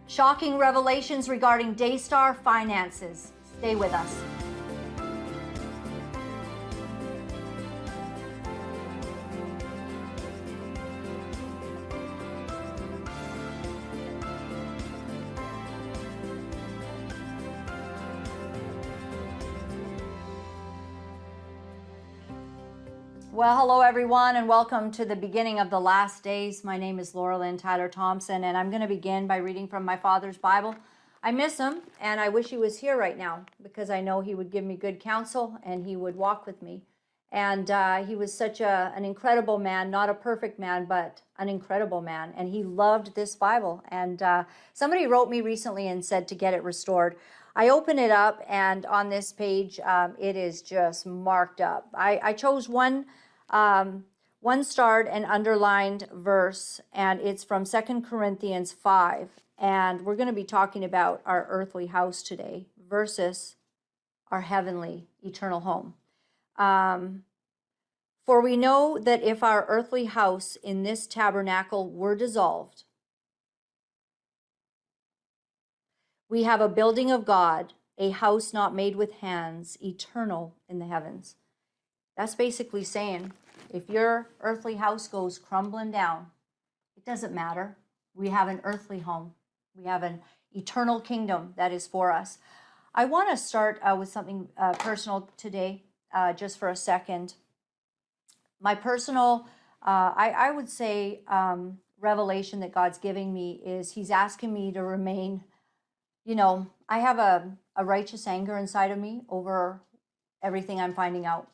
Shocking revelations regarding Daystar finances. Stay with us. Well, hello everyone, and welcome to the beginning of the last days. My name is Laura-Lynn Thompson, and I'm going to begin by reading from my father's Bible. I miss him, and I wish he was here right now, because I know he would give me good counsel, and he would walk with me. And he was such an incredible man, not a perfect man, but an incredible man, and he loved this Bible. And somebody wrote me recently and said to get it restored. I open it up, and on this page, it is just marked up. I chose one starred and underlined verse, and it's from 2 Corinthians 5. And we're going to be talking about our earthly house today versus our heavenly eternal home. For we know that if our earthly house in this tabernacle were dissolved, we have a building of God, a house not made with hands, eternal in the heavens. That's basically saying, if your earthly house goes crumbling down, it doesn't matter. We have an earthly home. We have an eternal kingdom that is for us. I want to start with something personal today, just for a second. My personal, I would say, revelation that God's giving me is He's asking me to remain, I have a righteous anger inside of me over everything I'm finding out.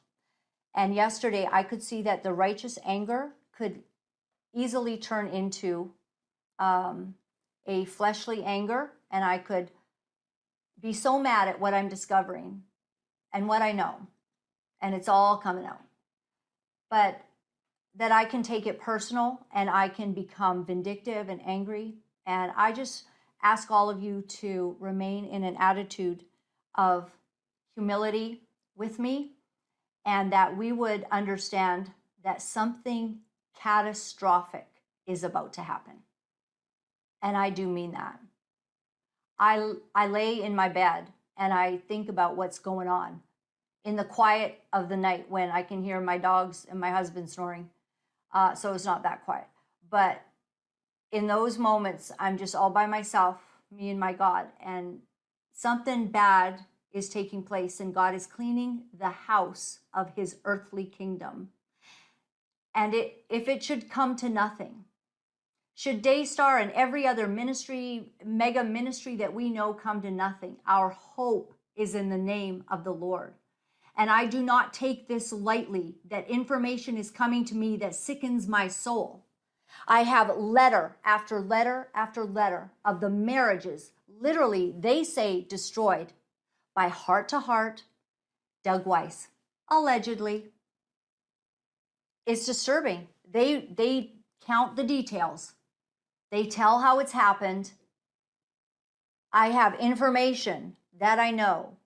And yesterday, I could see that the righteous anger could easily turn into a fleshly anger, and I could be so mad at what I'm discovering and what I know, and it's all coming out. But that I can take it personal, and I can become vindictive and angry. And I just ask all of you to remain in an attitude of humility with me, and that we would understand that something catastrophic is about to happen. And I do mean that. I lay in my bed and I think about what's going on in the quiet of the night when I can hear my dogs and my husband snoring. So it's not that quiet. But in those moments, I'm just all by myself, me and my God, and something bad is taking place, and God is cleaning the house of His earthly kingdom. And if it should come to nothing, should Daystar and every other ministry, mega ministry that we know come to nothing, our hope is in the name of the Lord. And I do not take this lightly, that information is coming to me that sickens my soul. I have letter after letter after letter of the marriages, literally, they say destroyed by Heart to Heart, Doug Weiss, allegedly. It's disturbing. They count the details. They tell how it's happened. I have information that I know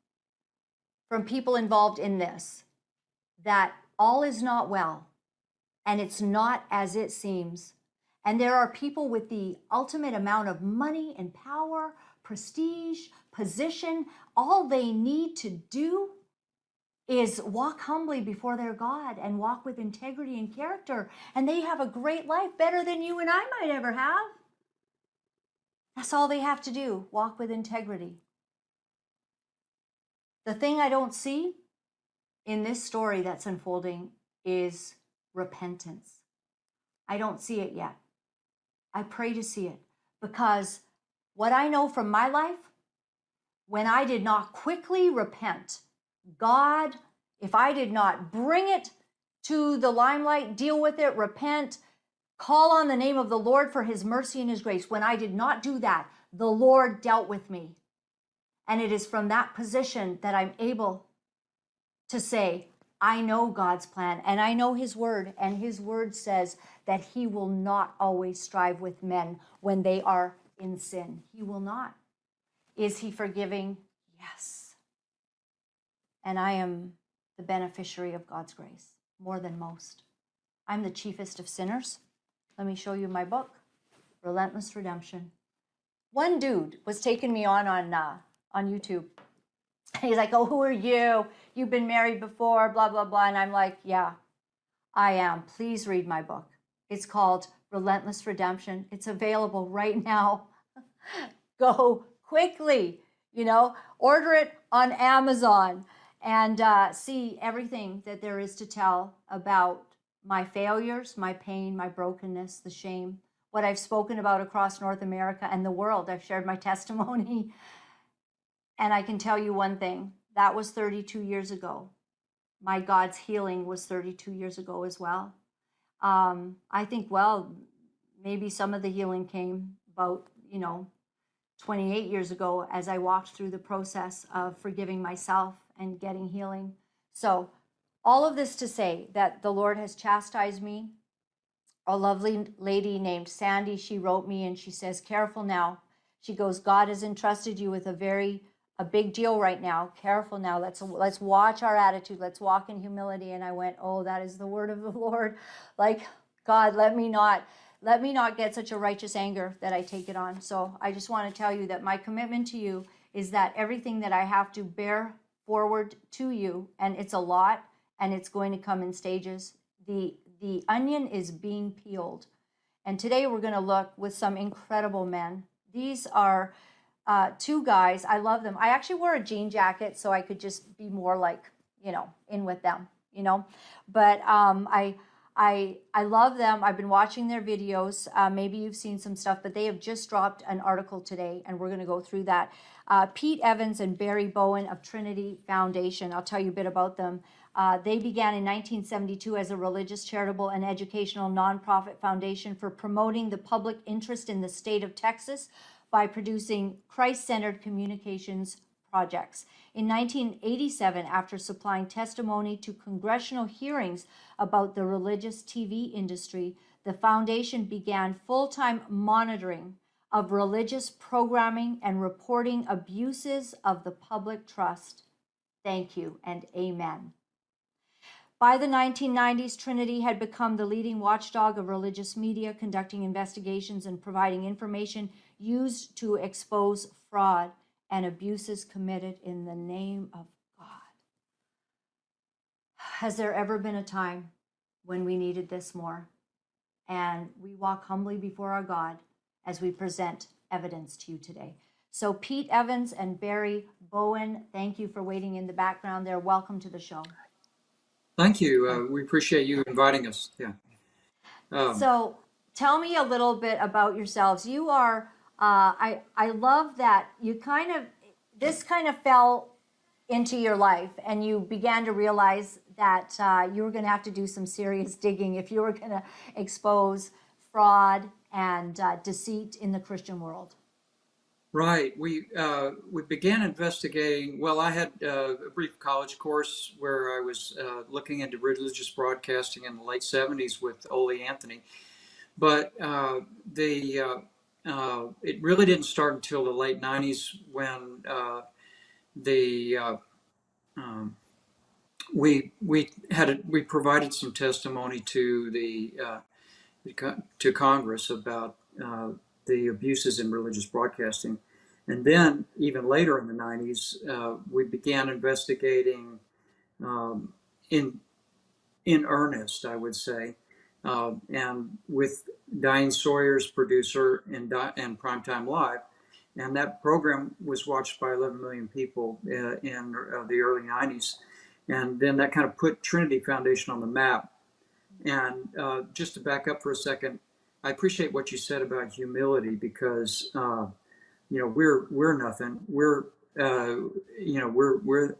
from people involved in this, that all is not well, and it's not as it seems. And there are people with the ultimate amount of money and power, prestige, position. All they need to do is walk humbly before their God and walk with integrity and character. And they have a great life, better than you and I might ever have. That's all they have to do, walk with integrity. The thing I don't see in this story that's unfolding is repentance. I don't see it yet. I pray to see it, because what I know from my life, when I did not quickly repent, God, if I did not bring it to the limelight, deal with it, repent, call on the name of the Lord for His mercy and His grace, when I did not do that, the Lord dealt with me. And it is from that position that I'm able to say, I know God's plan, and I know His word, and His word says that He will not always strive with men when they are in sin. He will not. Is He forgiving? Yes. And I am the beneficiary of God's grace, more than most. I'm the chiefest of sinners. Let me show you my book, Relentless Redemption. one dude was taking me on YouTube. He's like, oh, who are you? You've been married before, blah, blah, blah. And I'm like, yeah, I am. Please read my book. It's called Relentless Redemption. It's available right now. Go quickly, order it on Amazon and see everything that there is to tell about my failures, my pain, my brokenness, the shame, what I've spoken about across North America and the world. I've shared my testimony. And I can tell you one thing, that was 32 years ago. My God's healing was 32 years ago as well. I think, well, maybe some of the healing came about, 28 years ago as I walked through the process of forgiving myself and getting healing. So all of this to say that the Lord has chastised me. A lovely lady named Sandy, she wrote me and she says, careful now. She goes, God has entrusted you with a big deal right now. Careful now. Let's watch our attitude. Let's walk in humility. And I went, oh, that is the word of the Lord. Like, God, let me not get such a righteous anger that I take it on. So I just want to tell you that my commitment to you is that everything that I have to bear forward to you, and it's a lot, and it's going to come in stages. The onion is being peeled. And today we're going to look with some incredible men. These are two guys. I love them. I actually wore a jean jacket so I could just be more like, in with them, But I love them. I've been watching their videos. Maybe you've seen some stuff, but they have just dropped an article today, and we're going to go through that. Pete Evans and Barry Bowen of Trinity Foundation. I'll tell you a bit about them. They began in 1972 as a religious, charitable, and educational nonprofit foundation for promoting the public interest in the state of Texas by producing Christ-centered communications projects. In 1987, after supplying testimony to congressional hearings about the religious TV industry, the foundation began full-time monitoring of religious programming and reporting abuses of the public trust. Thank you and amen. By the 1990s, Trinity had become the leading watchdog of religious media, conducting investigations and providing information used to expose fraud and abuses committed in the name of God. Has there ever been a time when we needed this more? And we walk humbly before our God as we present evidence to you today. So Pete Evans and Barry Bowen, thank you for waiting in the background there. Welcome to the show. Thank you. We appreciate you inviting us. Yeah. So tell me a little bit about yourselves. You are, I love that you this kind of fell into your life and you began to realize that you were going to have to do some serious digging if you were going to expose fraud and deceit in the Christian world. Right. We began investigating. Well, I had a brief college course where I was looking into religious broadcasting in the late '70s with Ole Anthony, but it really didn't start until the late '90s when we provided some testimony to to Congress about the abuses in religious broadcasting. And then, even later in the '90s, we began investigating in earnest, I would say, and with Diane Sawyer's producer and Primetime Live. And that program was watched by 11 million people in the early '90s. And then that kind of put Trinity Foundation on the map. And just to back up for a second, I appreciate what you said about humility because we're nothing.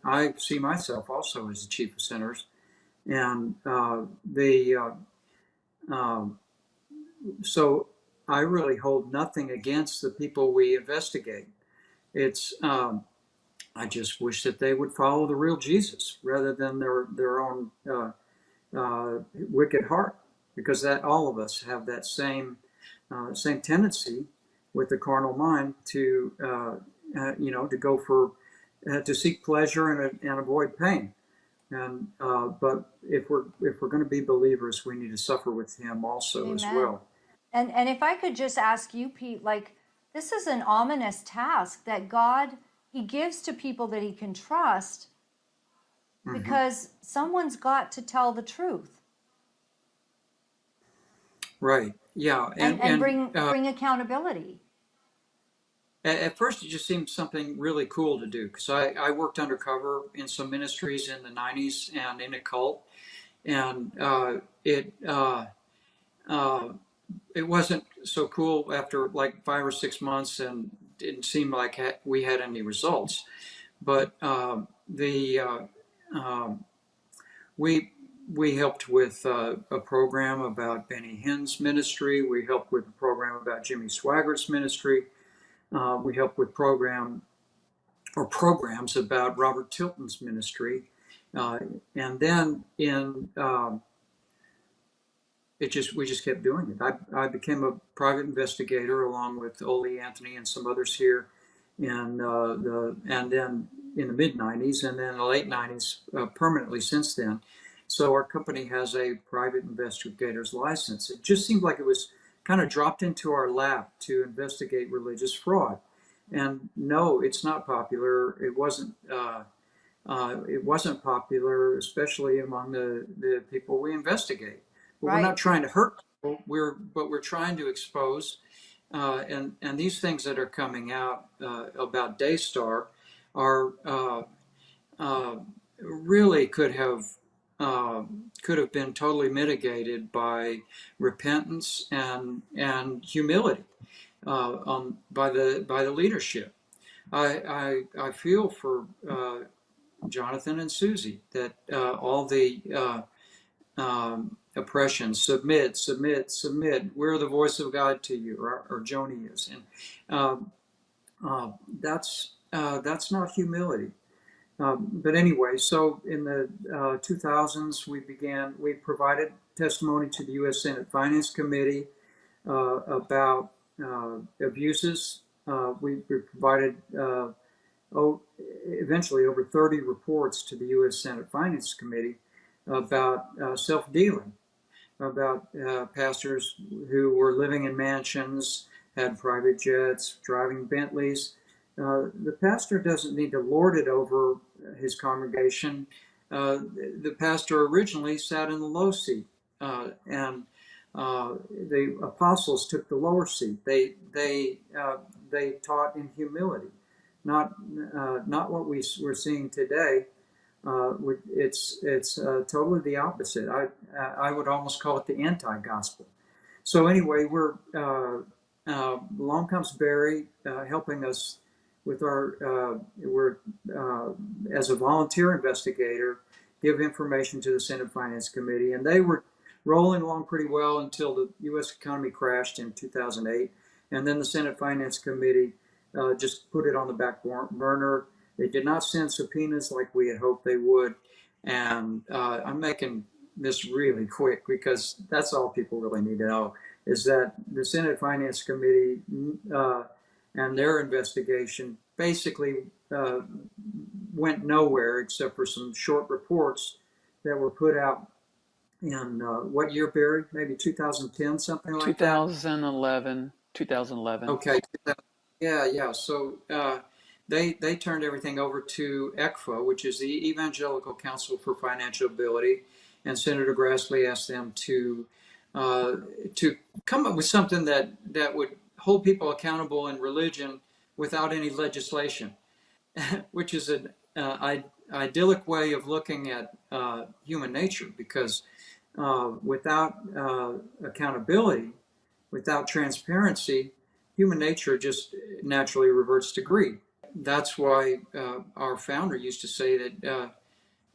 I see myself also as the chief of sinners, and so I really hold nothing against the people we investigate. It's I just wish that they would follow the real Jesus rather than their own wicked heart, because that all of us have that same tendency with the carnal mind to to go for to seek pleasure and avoid pain. And but if we're going to be believers, we need to suffer with Him also. Amen. As well. And if I could just ask you, Pete, like this is an ominous task that God, he gives to people that he can trust, because someone's got to tell the truth. Right. Yeah. And bring accountability. At first, it just seemed something really cool to do because I worked undercover in some ministries in the 90s and in a cult. And uh, it wasn't so cool after like 5 or 6 months and didn't seem like we had any results. But um, we we helped with a program about Benny Hinn's ministry. We helped with a program about Jimmy Swaggart's ministry. We helped with programs about Robert Tilton's ministry, and then we just kept doing it. I became a private investigator along with Ole Anthony and some others here, and then in the mid '90s and then the late '90s permanently since then. So our company has a private investigator's license. It just seemed like it was kind of dropped into our lap to investigate religious fraud. And no, it's not popular. It wasn't. It wasn't popular, especially among the people we investigate. But we're not Right. trying to hurt people. We're trying to expose. And these things that are coming out about Daystar are uh, really could have been totally mitigated by repentance and humility by the leadership. I feel for Jonathan and Susie that all the oppression, submit. We're the voice of God to you, or Joni is, and that's not humility. But anyway, so in the 2000s, we provided testimony to the U.S. Senate Finance Committee about abuses. We provided eventually over 30 reports to the U.S. Senate Finance Committee about self-dealing, about pastors who were living in mansions, had private jets, driving Bentleys. The pastor doesn't need to lord it over his congregation. The pastor originally sat in the low seat, and the apostles took the lower seat. They taught in humility, not what we're seeing today. It's totally the opposite. I would almost call it the anti-gospel. So anyway, along comes Barry helping us with we're as a volunteer investigator, give information to the Senate Finance Committee, and they were rolling along pretty well until the U.S. economy crashed in 2008, and then the Senate Finance Committee just put it on the back burner. They did not send subpoenas like we had hoped they would, and I'm making this really quick because that's all people really need to know, is that the Senate Finance Committee and their investigation basically went nowhere except for some short reports that were put out in what year, Barry? Maybe 2010, something like that? 2011. Okay. Yeah. So they turned everything over to ECFA, which is the Evangelical Council for Financial Ability, and Senator Grassley asked them to come up with something that would hold people accountable in religion without any legislation, which is an idyllic way of looking at human nature, because without accountability, without transparency, human nature just naturally reverts to greed. That's why our founder used to say that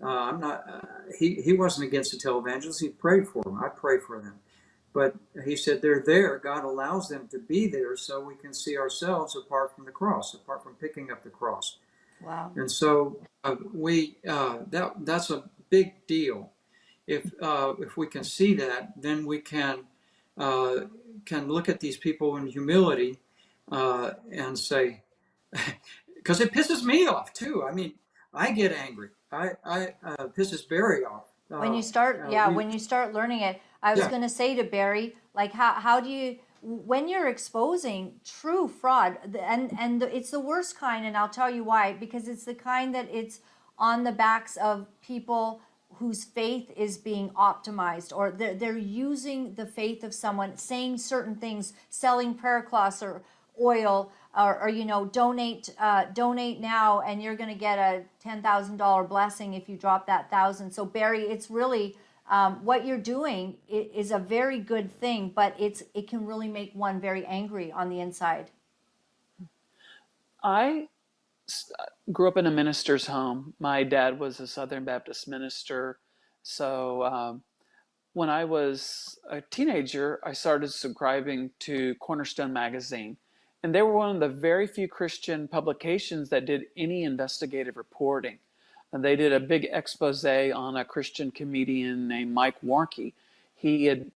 I'm not. He wasn't against the televangelists. He prayed for them. I pray for them, but he said they're there. God allows them to be there so we can see ourselves apart from the cross, apart from picking up the cross. Wow. And so that's a big deal. If we can see that, then we can look at these people in humility and say, because it pisses me off too. I mean, I get angry. I pisses Barry off. When you start, yeah, when you start learning it, I was Yeah. going to say to Barry, like, how do you, when you're exposing true fraud, and it's the worst kind, and I'll tell you why, because it's the kind that it's on the backs of people whose faith is being optimized, or they're using the faith of someone, saying certain things, selling prayer cloths or oil, or donate now and you're going to get a $10,000 blessing if you drop that thousand. So Barry, it's really what you're doing is a very good thing, but it can really make one very angry on the inside. I grew up in a minister's home. My dad was a Southern Baptist minister. So when I was a teenager, I started subscribing to Cornerstone magazine. And they were one of the very few Christian publications that did any investigative reporting. And they did a big expose on a Christian comedian named Mike Warnke. He had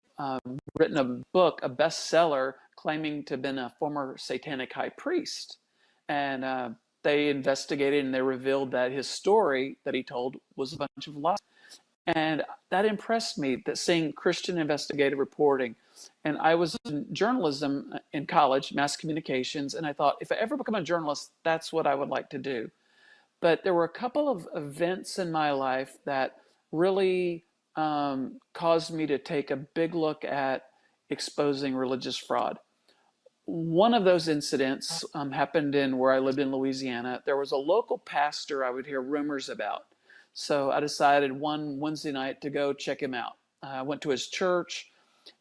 written a book, a bestseller, claiming to have been a former satanic high priest. And they investigated and they revealed that his story that he told was a bunch of lies. And that impressed me, that seeing Christian investigative reporting. And I was in journalism in college, mass communications, and I thought, if I ever become a journalist, that's what I would like to do. But there were a couple of events in my life that really caused me to take a big look at exposing religious fraud. One of those incidents happened in where I lived in Louisiana. There was a local pastor I would hear rumors about. So I decided one Wednesday night to go check him out. I went to his church,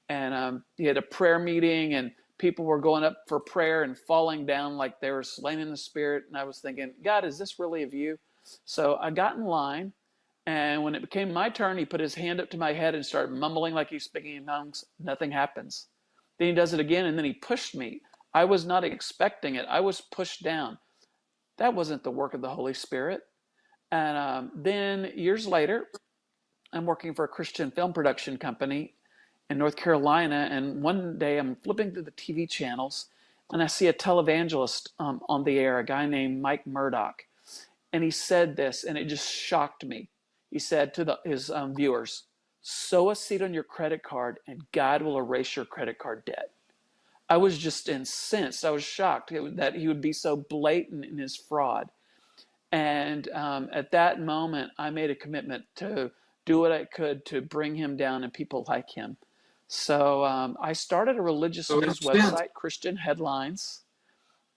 and he had a prayer meeting, and people were going up for prayer and falling down like they were slain in the spirit. And I was thinking, God, is this really of you? So I got in line, and when it became my turn, he put his hand up to my head and started mumbling like he's speaking in tongues. Nothing happens. Then he does it again, and then he pushed me. I was not expecting it. I was pushed down. That wasn't the work of the Holy Spirit. And then years later, I'm working for a Christian film production company in North Carolina. And one day I'm flipping through the TV channels, and I see a televangelist on the air, a guy named Mike Murdoch. And he said this, and it just shocked me. He said to his viewers, sow a seed on your credit card, and God will erase your credit card debt. I was just incensed. I was shocked that he would be so blatant in his fraud. And at that moment, I made a commitment to do what I could to bring him down and people like him. So I started a religious news website, Christian Headlines.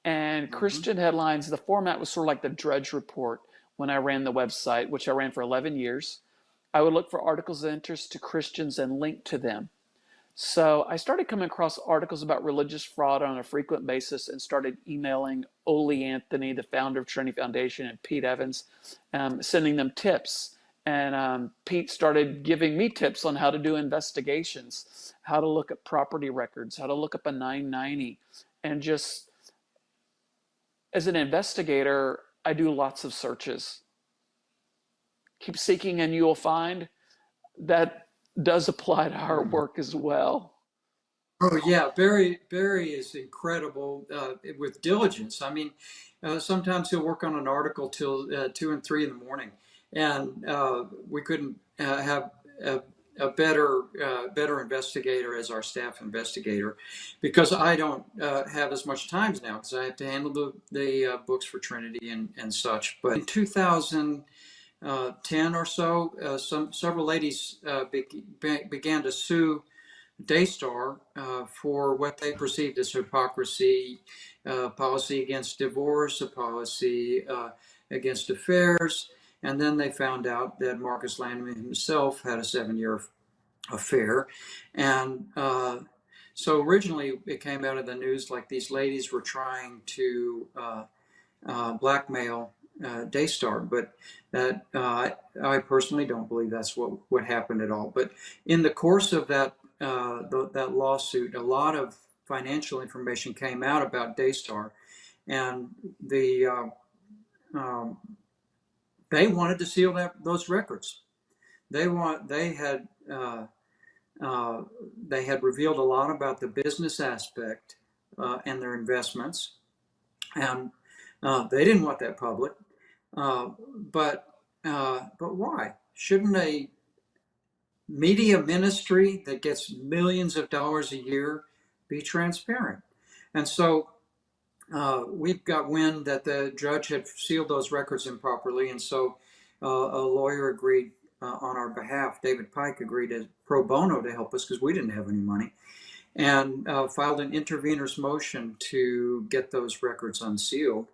And Christian Headlines, the format was sort of like the Drudge Report when I ran the website, which I ran for 11 years. I would look for articles of interest to Christians and link to them. So I started coming across articles about religious fraud on a frequent basis and started emailing Ole Anthony, the founder of Trinity Foundation, and Pete Evans, sending them tips. And Pete started giving me tips on how to do investigations, how to look at property records, how to look up a 990. And just as an investigator, I do lots of searches. Keep seeking and you will find. That does apply to our work as well. Oh yeah, Barry is incredible with diligence. I mean, sometimes he'll work on an article till 2 and 3 in the morning, and we couldn't have a better investigator as our staff investigator, because I don't have as much time now because I have to handle the books for Trinity and such. But in 2010 or so, several ladies began to sue Daystar for what they perceived as hypocrisy, policy against divorce, a policy against affairs, and then they found out that Marcus Landman himself had a 7-year affair. And so originally it came out of the news like these ladies were trying to blackmail Daystar, but that I personally don't believe that's what happened at all. But in the course of that lawsuit, a lot of financial information came out about Daystar, and they wanted to seal those records. They had revealed a lot about the business aspect and their investments, and they didn't want that public. But why? Shouldn't a media ministry that gets millions of dollars a year be transparent. And so we've got wind that the judge had sealed those records improperly, and so a lawyer agreed on our behalf. David Pike agreed as pro bono to help us because we didn't have any money, and filed an intervener's motion to get those records unsealed.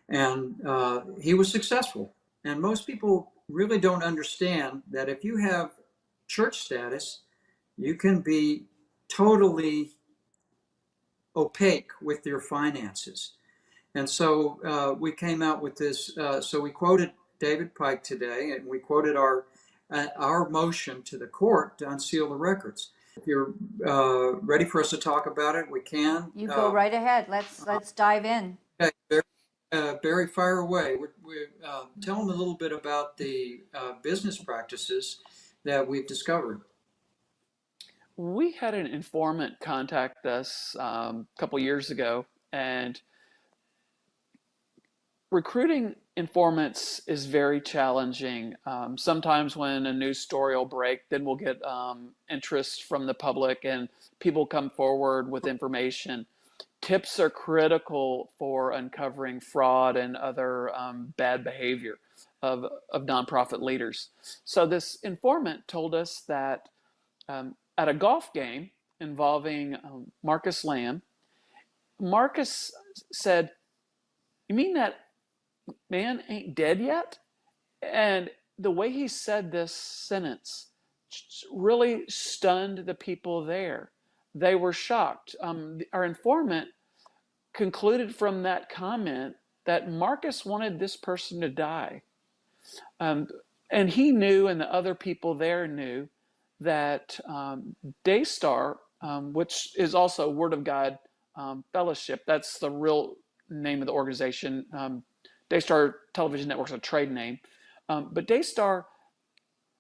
And he was successful. And most people really don't understand that if you have church status, you can be totally opaque with your finances. And so we came out with this. So we quoted David Pike today, and we quoted our motion to the court to unseal the records. If you're ready for us to talk about it, we can. You go right ahead. Let's dive in. Okay, Barry, fire away. Tell them a little bit about the business practices that we've discovered. We had an informant contact us a couple years ago, and recruiting informants is very challenging. Sometimes when a news story will break, then we'll get interest from the public and people come forward with information. Tips are critical for uncovering fraud and other bad behavior of nonprofit leaders. So this informant told us that at a golf game involving Marcus Lamb, Marcus said, "You mean that man ain't dead yet?" And the way he said this sentence really stunned the people there. They were shocked. Our informant concluded from that comment that Marcus wanted this person to die. And he knew, and the other people there knew, that Daystar, which is also Word of God Fellowship, that's the real name of the organization. Daystar Television Network's a trade name. But Daystar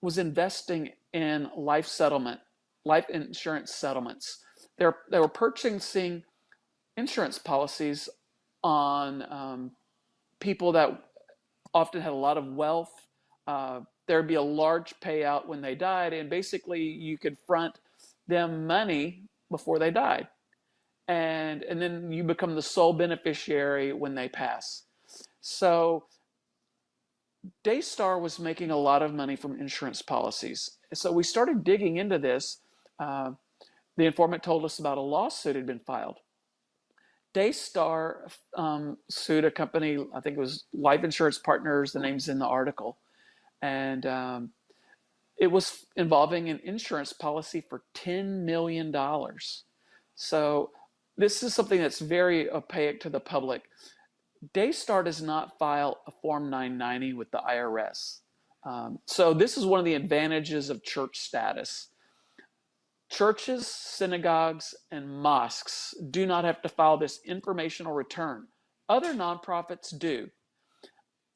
was investing in life insurance settlements. They were purchasing insurance policies on people that often had a lot of wealth. There'd be a large payout when they died, and basically you could front them money before they died. And then you become the sole beneficiary when they pass. So Daystar was making a lot of money from insurance policies. So we started digging into this. The informant told us about a lawsuit had been filed. Daystar sued a company, I think it was Life Insurance Partners, the name's in the article. And it was involving an insurance policy for $10 million. So this is something that's very opaque to the public. Daystar does not file a Form 990 with the IRS. So this is one of the advantages of church status. Churches, synagogues, and mosques do not have to file this informational return. Other nonprofits do.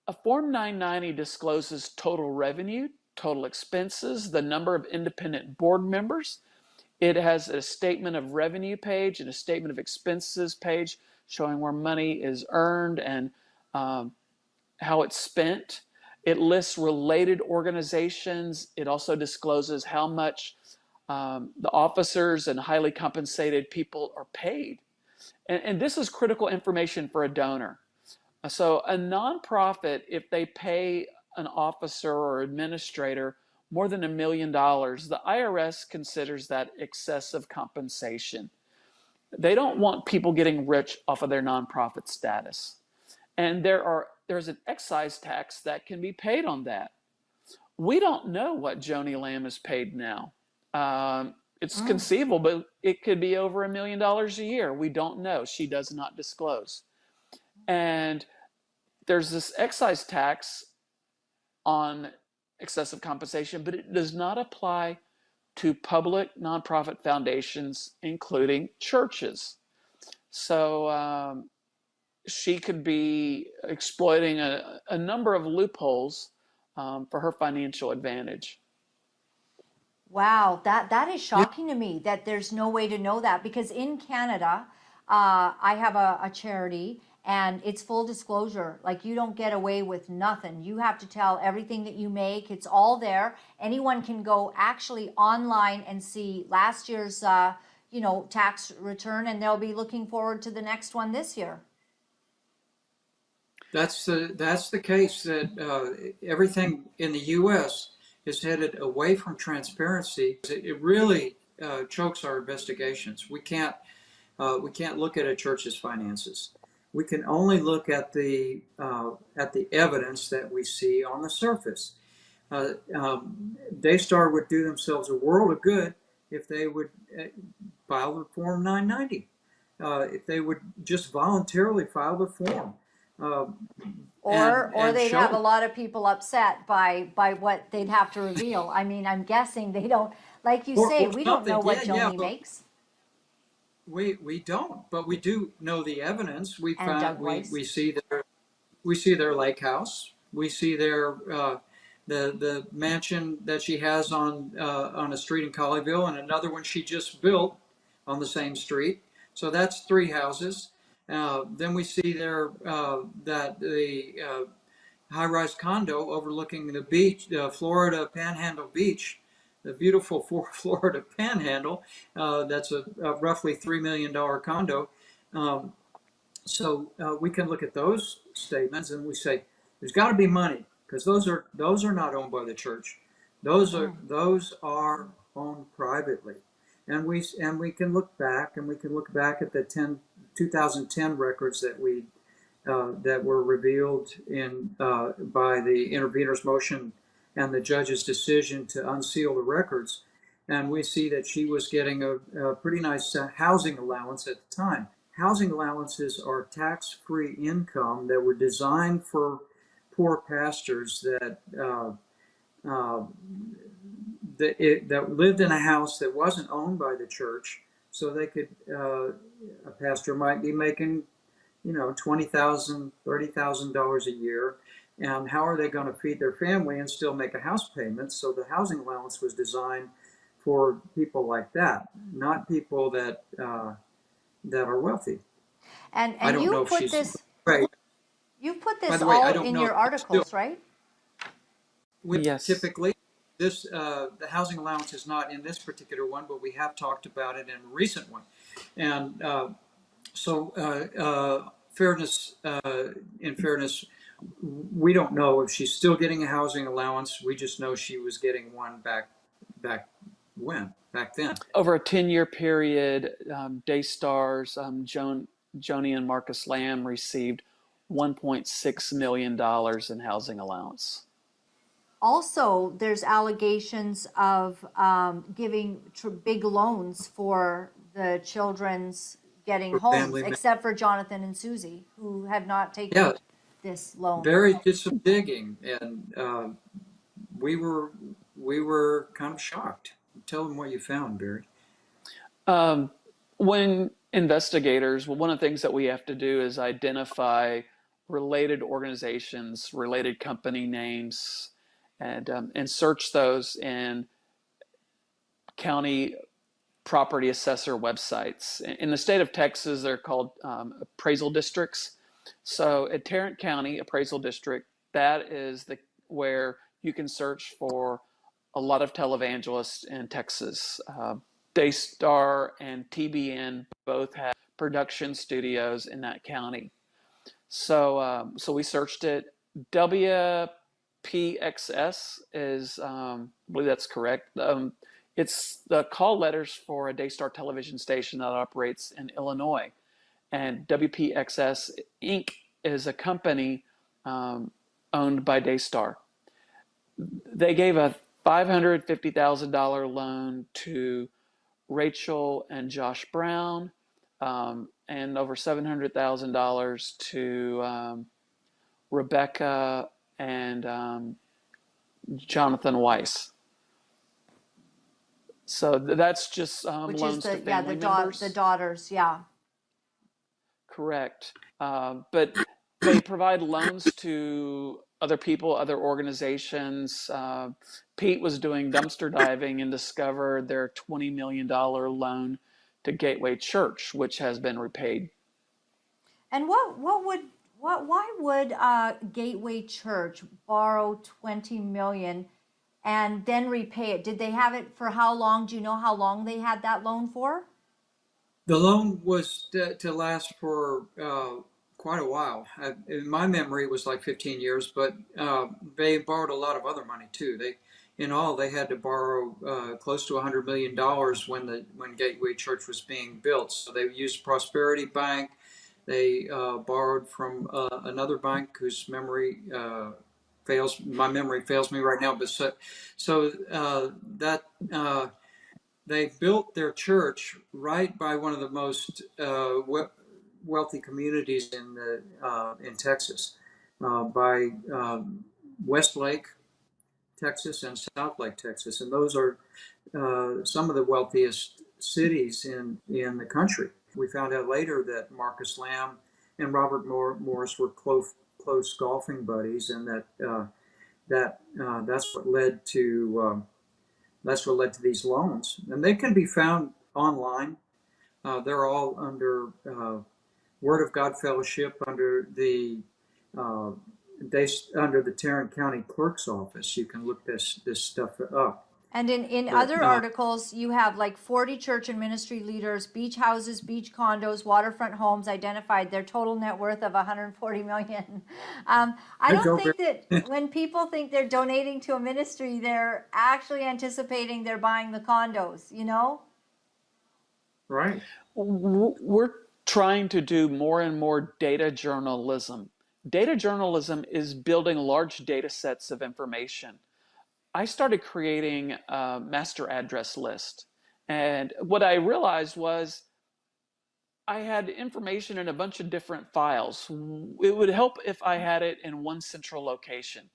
A Form 990 discloses total revenue, total expenses, the number of independent board members. It has a statement of revenue page and a statement of expenses page showing where money is earned and how it's spent. It lists related organizations. It also discloses how much the officers and highly compensated people are paid. And this is critical information for a donor. So a nonprofit, if they pay an officer or administrator more than $1 million, the IRS considers that excessive compensation. They don't want people getting rich off of their nonprofit status. And there's an excise tax that can be paid on that. We don't know what Joni Lamb is paid now. It's conceivable, but it could be over $1 million a year. We don't know. She does not disclose. And there's this excise tax on excessive compensation, but it does not apply to public nonprofit foundations, including churches. So she could be exploiting a number of loopholes for her financial advantage. Wow, that is shocking to me that there's no way to know that, because in Canada, I have a charity and it's full disclosure. Like, you don't get away with nothing. You have to tell everything that you make. It's all there. Anyone can go actually online and see last year's tax return, and they'll be looking forward to the next one this year. That's the case that everything in the U.S. is headed away from transparency. It really chokes our investigations. We can't look at a church's finances. We can only look at the evidence that we see on the surface. Daystar would do themselves a world of good if they would file the Form 990. If they would just voluntarily file the form. Or and they'd show have a lot of people upset by what they'd have to reveal. I mean, I'm guessing they don't, like you say, we don't know what Joni makes. We don't, but we do know the evidence. We And found Doug Weiss. we see their lake house. We see their the mansion that she has on a street in Colleyville, and another one she just built on the same street. So that's 3 houses. Then we see there that the high-rise condo overlooking the beach, Florida Panhandle Beach, the beautiful Florida Panhandle. That's a roughly $3 million condo. So we can look at those statements and we say there's got to be money, because those are not owned by the church. Those are owned privately, and we can look back at the 2010 records that were revealed by the intervener's motion and the judge's decision to unseal the records, and we see that she was getting a pretty nice housing allowance at the time. Housing allowances are tax-free income that were designed for poor pastors that lived in a house that wasn't owned by the church, so they could. A pastor might be making, $20,000, $30,000 a year, and how are they going to feed their family and still make a house payment? So the housing allowance was designed for people like that, not people that are wealthy. And I don't know you if put she's this right. you put By this the way, I all don't in know your if it's articles, still, right? Yes. typically the housing allowance is not in this particular one, but we have talked about it in a recent one, and in fairness, we don't know if she's still getting a housing allowance. We just know she was getting one back then. Over a 10-year period, Daystar's Joni and Marcus Lamb received $1.6 million in housing allowance. Also, there's allegations of giving big loans for the children's getting For homes, family except for Jonathan and Susie, who have not taken this loan. Barry did some digging, and we were kind of shocked. Tell them what you found, Barry. When investigators, well, one of the things that we have to do is identify related organizations, related company names, and search those in county property assessor websites. In the state of Texas, they're called appraisal districts. So at Tarrant County Appraisal District, that is where you can search for a lot of televangelists in Texas. Daystar and TBN both have production studios in that county. So we searched it. WPXS is, I believe that's correct. It's the call letters for a Daystar television station that operates in Illinois. And WPXS Inc. is a company owned by Daystar. They gave a $550,000 loan to Rachel and Josh Brown, and over $700,000 to Rebecca and Jonathan Weiss. So that's just which loans is to family members. the daughters, yeah. Correct. But they provide loans to other people, other organizations. Pete was doing dumpster diving and discovered their $20 million loan to Gateway Church, which has been repaid. And why would Gateway Church borrow $20 million and then repay it? Did they have it for how long? Do you know how long they had that loan for? The loan was to last for quite a while. In my memory, it was like 15 years, but they borrowed a lot of other money too. In all, they had to borrow close to $100 million when Gateway Church was being built. So they used Prosperity Bank. They borrowed from another bank whose memory fails. My memory fails me right now, but that. They built their church right by one of the most wealthy communities in Texas, by Westlake, Texas, and Southlake, Texas, and those are some of the wealthiest cities in the country. We found out later that Marcus Lamb and Robert Morris were close golfing buddies, and that's what led to. That's what led to these loans, and they can be found online. They're all under Word of God Fellowship, under uh, under the Tarrant County Clerk's Office. You can look this stuff up. And in But other articles, you have like 40 church and ministry leaders, beach houses, beach condos, waterfront homes identified, their total net worth of 140 million. I don't think that when people think they're donating to a ministry, they're actually anticipating they're buying the condos, you know? Right. We're trying to do more and more data journalism. Data journalism is building large data sets of information. I started creating a master address list. And what I realized was I had information in a bunch of different files. It would help if I had it in one central location.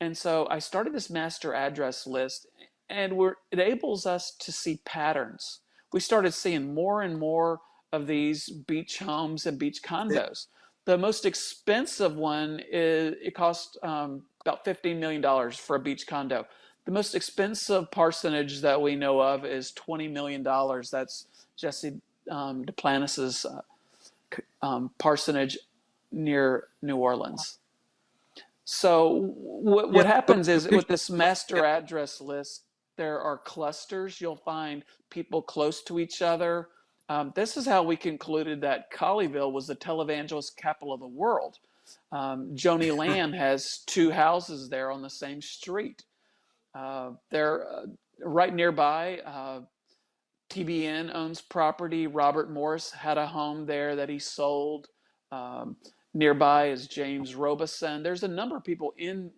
And so I started this master address list, and it enables us to see patterns. We started seeing more and more of these beach homes and beach condos. The most expensive one it cost about $15 million for a beach condo. The most expensive parsonage that we know of is $20 million. That's Jesse Duplantis's parsonage near New Orleans. So what happens is with this master address list, there are clusters. You'll find people close to each other. This is how we concluded that Colleyville was the televangelist capital of the world. Joni Land has 2 houses there on the same street. They're right nearby. TBN owns property. Robert Morris had a home there that he sold. Nearby is James Robeson. There's a number of people in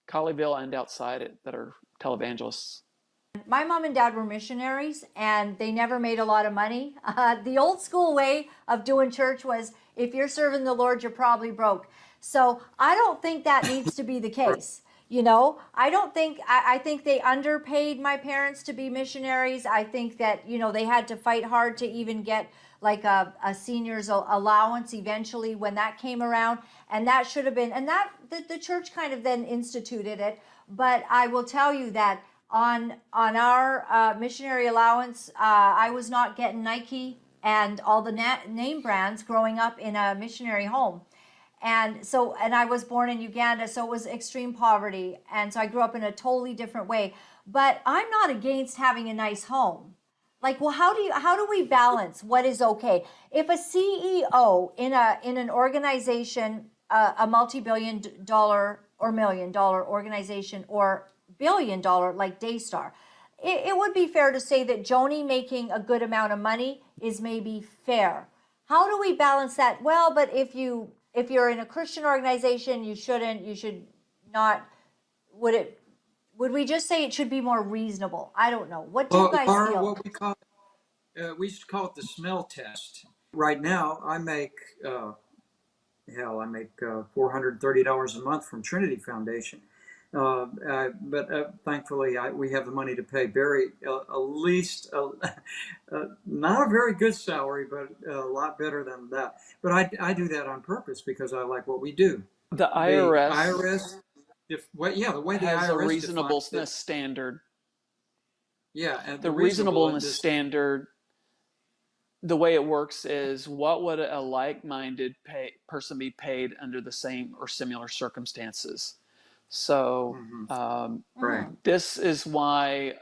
Colleyville and outside it that are televangelists. My mom and dad were missionaries, and they never made a lot of money. The old school way of doing church was, if you're serving the Lord, you're probably broke. So I don't think that needs to be the case. You know, I think they underpaid my parents to be missionaries. I think that, you know, they had to fight hard to even get like a senior's allowance eventually when that came around. And that should have been, and that the church kind of then instituted it. But I will tell you that on our missionary allowance, I was not getting Nike and all the name brands growing up in a missionary home. And I was born in Uganda, so it was extreme poverty. And so I grew up in a totally different way. But I'm not against having a nice home. Like, well, how do we balance what is okay? If a CEO in an organization, a multi-billion dollar or $1 million organization, or $1 billion like Daystar, it would be fair to say that Joni making a good amount of money is maybe fair. How do we balance that? Well, but if you're in a Christian organization, you should not, would we just say it should be more reasonable? I don't know. What do you guys feel? What we used to call it the smell test. Right now, I make $430 a month from Trinity Foundation. But thankfully, we have the money to pay Barry at least not a very good salary, but a lot better than that. But I do that on purpose because I like what we do. The IRS, the way the has IRS a reasonableness standard. Yeah, and the reasonableness standard, the way it works is, what would a like-minded person be paid under the same or similar circumstances? So right. This is why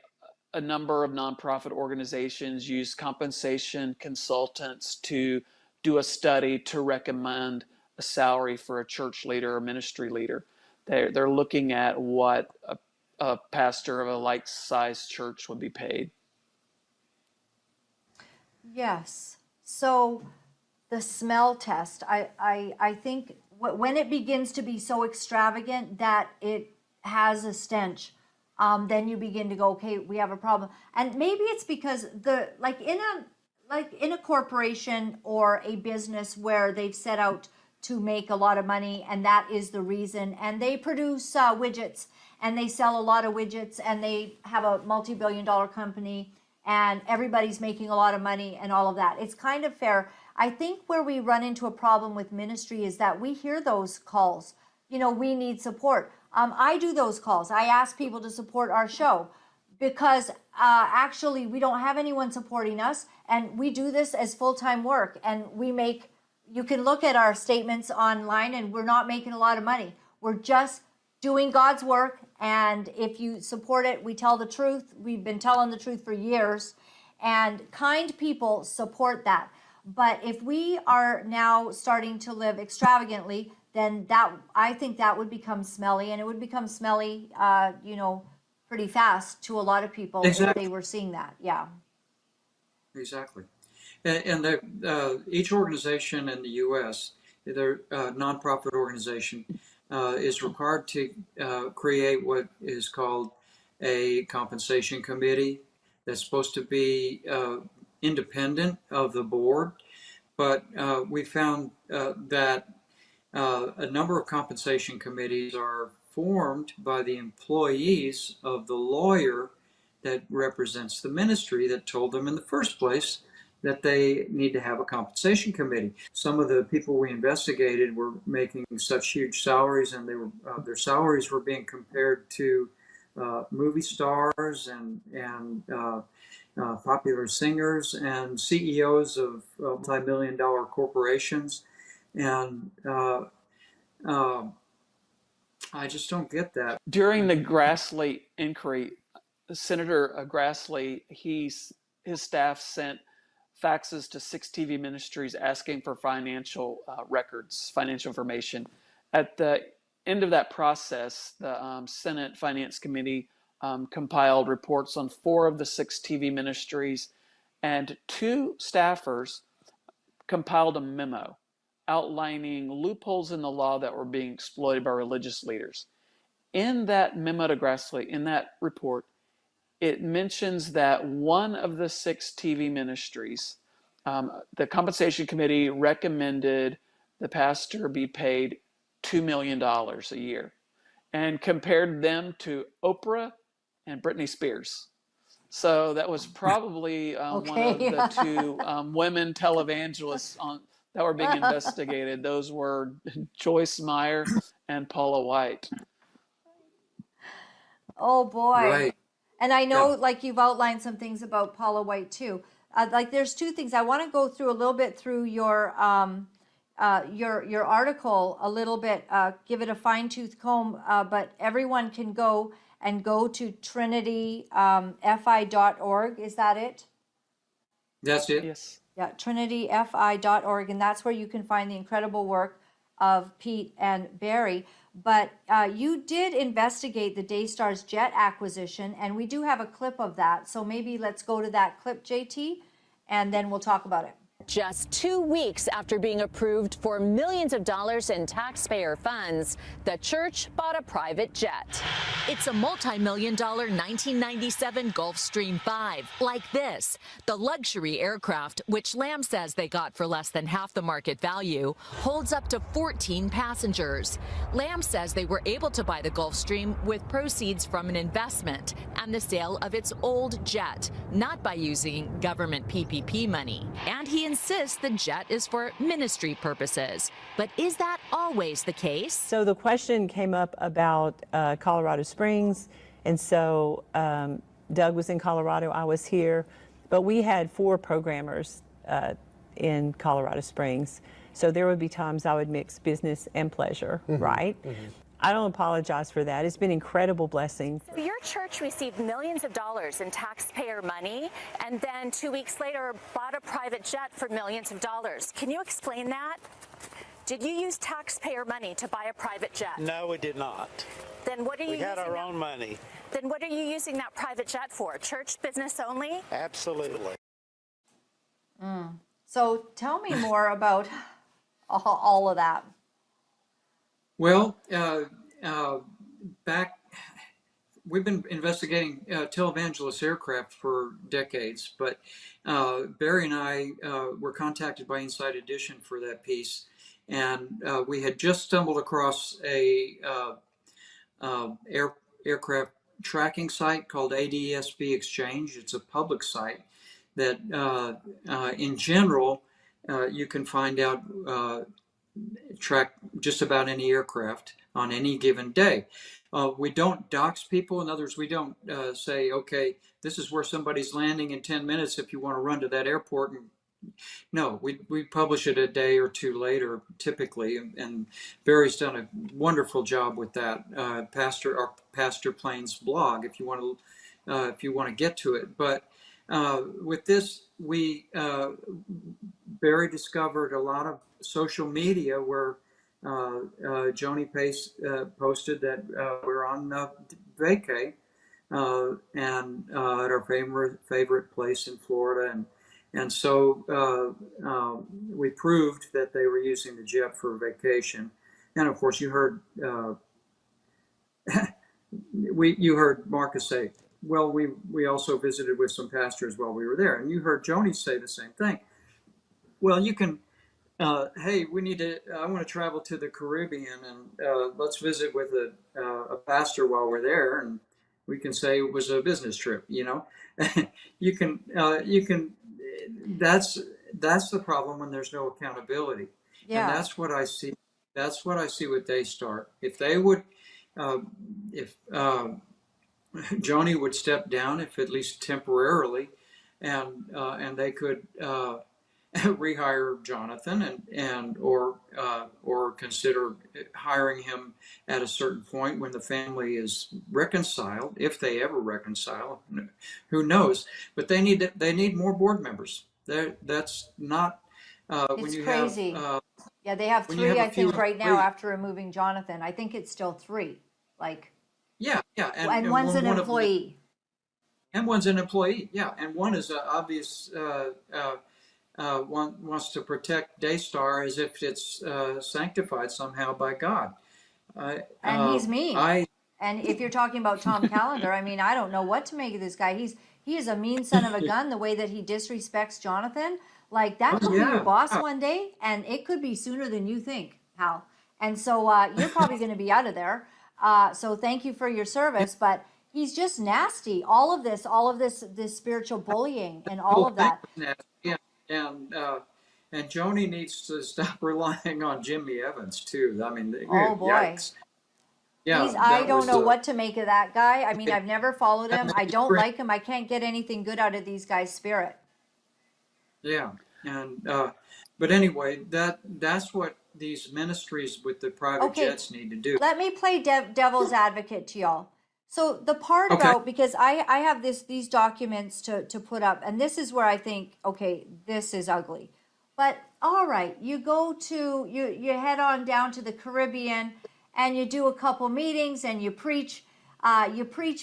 a number of nonprofit organizations use compensation consultants to do a study to recommend a salary for a church leader or ministry leader. They're looking at what a pastor of a like-sized church would be paid. Yes. So the smell test, I think when it begins to be so extravagant that it has a stench, then you begin to go, okay, we have a problem. And maybe it's because in a corporation or a business where they've set out to make a lot of money, and that is the reason, and they produce widgets, and they sell a lot of widgets, and they have a multi-billion-dollar company, and everybody's making a lot of money and all of that. It's kind of fair. I think where we run into a problem with ministry is that we hear those calls. You know, we need support. I do those calls. I ask people to support our show because actually we don't have anyone supporting us, and we do this as full-time work, and you can look at our statements online, and we're not making a lot of money. We're just doing God's work, and if you support it, we tell the truth. We've been telling the truth for years, and kind people support that. But if we are now starting to live extravagantly, then I think that would become smelly, and it would become smelly, pretty fast to a lot of people if they were seeing that. Yeah. Exactly. And each organization in the U.S., their nonprofit organization, is required to create what is called a compensation committee that's supposed to be independent of the board. But we found that a number of compensation committees are formed by the employees of the lawyer that represents the ministry that told them in the first place that they need to have a compensation committee. Some of the people we investigated were making such huge salaries, and their salaries were being compared to movie stars and popular singers and CEOs of multi-million-dollar corporations, and I just don't get that. During the Grassley inquiry, Senator Grassley, his staff sent faxes to 6 TV ministries asking for financial records, financial information. At the end of that process, the Senate Finance Committee compiled reports on 4 of the 6 TV ministries, and 2 staffers compiled a memo outlining loopholes in the law that were being exploited by religious leaders. In that memo to Grassley, in that report, it mentions that one of the 6 TV ministries, the compensation committee recommended the pastor be paid $2 million a year and compared them to Oprah and Britney Spears. So that was probably one of the 2 women televangelists that were being investigated. Those were Joyce Meyer and Paula White. Oh boy. Right. And I know, like, you've outlined some things about Paula White too. There's 2 things I want to go through a little bit through your article a little bit. Give it a fine-tooth comb, but everyone can go to trinityfi.org. Is that it? That's it. Yes. Yeah, trinityfi.org, and that's where you can find the incredible work of Pete and Barry. But you did investigate the Daystar's jet acquisition, and we do have a clip of that. So maybe let's go to that clip, JT, and then we'll talk about it. Just 2 weeks after being approved for millions of dollars in taxpayer funds, the church bought a private jet. It's a multi-million-dollar 1997 Gulfstream 5, like this. The luxury aircraft, which Lamb says they got for less than half the market value, holds up to 14 passengers. Lamb says they were able to buy the Gulfstream with proceeds from an investment and the sale of its old jet, not by using government PPP money. And he insists the jet is for ministry purposes. But is that always the case? So the question came up about Colorado Springs, and so Doug was in Colorado, I was here, but we had 4 programmers in Colorado Springs. So there would be times I would mix business and pleasure, right? I don't apologize for that. It's been an incredible blessing. So your church received millions of dollars in taxpayer money, and then 2 weeks later bought a private jet for millions of dollars. Can you explain that? Did you use taxpayer money to buy a private jet? No, we did not. Then what are you We had using our that- own money. Then what are you using that private jet for? Church business only? Absolutely. So tell me more about all of that. Well, we've been investigating televangelist aircraft for decades, but Barry and I were contacted by Inside Edition for that piece, and we had just stumbled across a aircraft tracking site called ADSB Exchange. It's a public site that, in general, you can find out track just about any aircraft on any given day. We don't dox people. In other words, we don't say, okay, this is where somebody's landing in 10 minutes if you want to run to that airport. And no, we publish it a day or two later, typically. And Barry's done a wonderful job with that. Our Pastor Plains blog, if you want to get to it. But with this, Barry discovered a lot of social media where Joni Pace posted that we're on vacay and at our favorite place in Florida, and so we proved that they were using the jet for vacation. And of course, you heard you heard Marcus say, well, we also visited with some pastors while we were there, and you heard Joni say the same thing. Well, you can, hey, I want to travel to the Caribbean, and let's visit with a pastor while we're there, and we can say it was a business trip, you know. you can, that's the problem when there's no accountability. Yeah. And that's what I see. That's what I see with Daystar. If they would, if Joni would step down, if at least temporarily, and they could rehire Jonathan or consider hiring him at a certain point when the family is reconciled, if they ever reconcile, who knows? But they need more board members. That's not when It's you crazy. have. Yeah, they have when you have three, a I think, few right now employees. after removing Jonathan. I think it's still three. Like, Yeah, and one's an one of them- employee. and one's an employee, yeah, and one is obvious. One wants to protect Daystar as if it's sanctified somehow by God. And he's mean. I And if you're talking about Tom Callender, I mean, I don't know what to make of this guy. He is a mean son of a gun. The way that he disrespects Jonathan, like that could be your boss one day, and it could be sooner than you think, Hal. And so you're probably going to be out of there. So thank you for your service, but he's just nasty. All of this spiritual bullying, and all of that. Yeah, and Joni needs to stop relying on Jimmy Evans too. I mean, Oh boy. yikes. Yeah, I that don't was know what to make of that guy. I mean, I've never followed him. I don't Right. like him. I can't get anything good out of these guys' spirit. Yeah, and but anyway, that's what these ministries with the private Okay. jets need to do. Let me play devil's advocate to y'all. So the part Okay. about, because I have these documents to put up, and this is where I think, okay, this is ugly. But all right, you head on down to the Caribbean, and you do a couple meetings, and you preach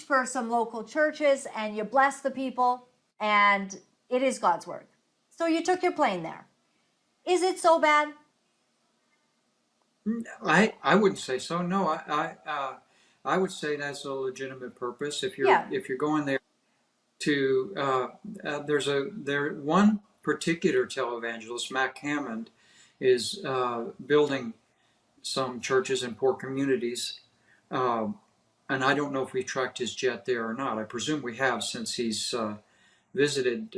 for some local churches, and you bless the people, and it is God's word. So you took your plane there. Is it so bad? I wouldn't say so. No, I would say that's a legitimate purpose. If you're going there to there's one particular televangelist, Mac Hammond, is building some churches in poor communities, and I don't know if we tracked his jet there or not. I presume we have, since he's visited,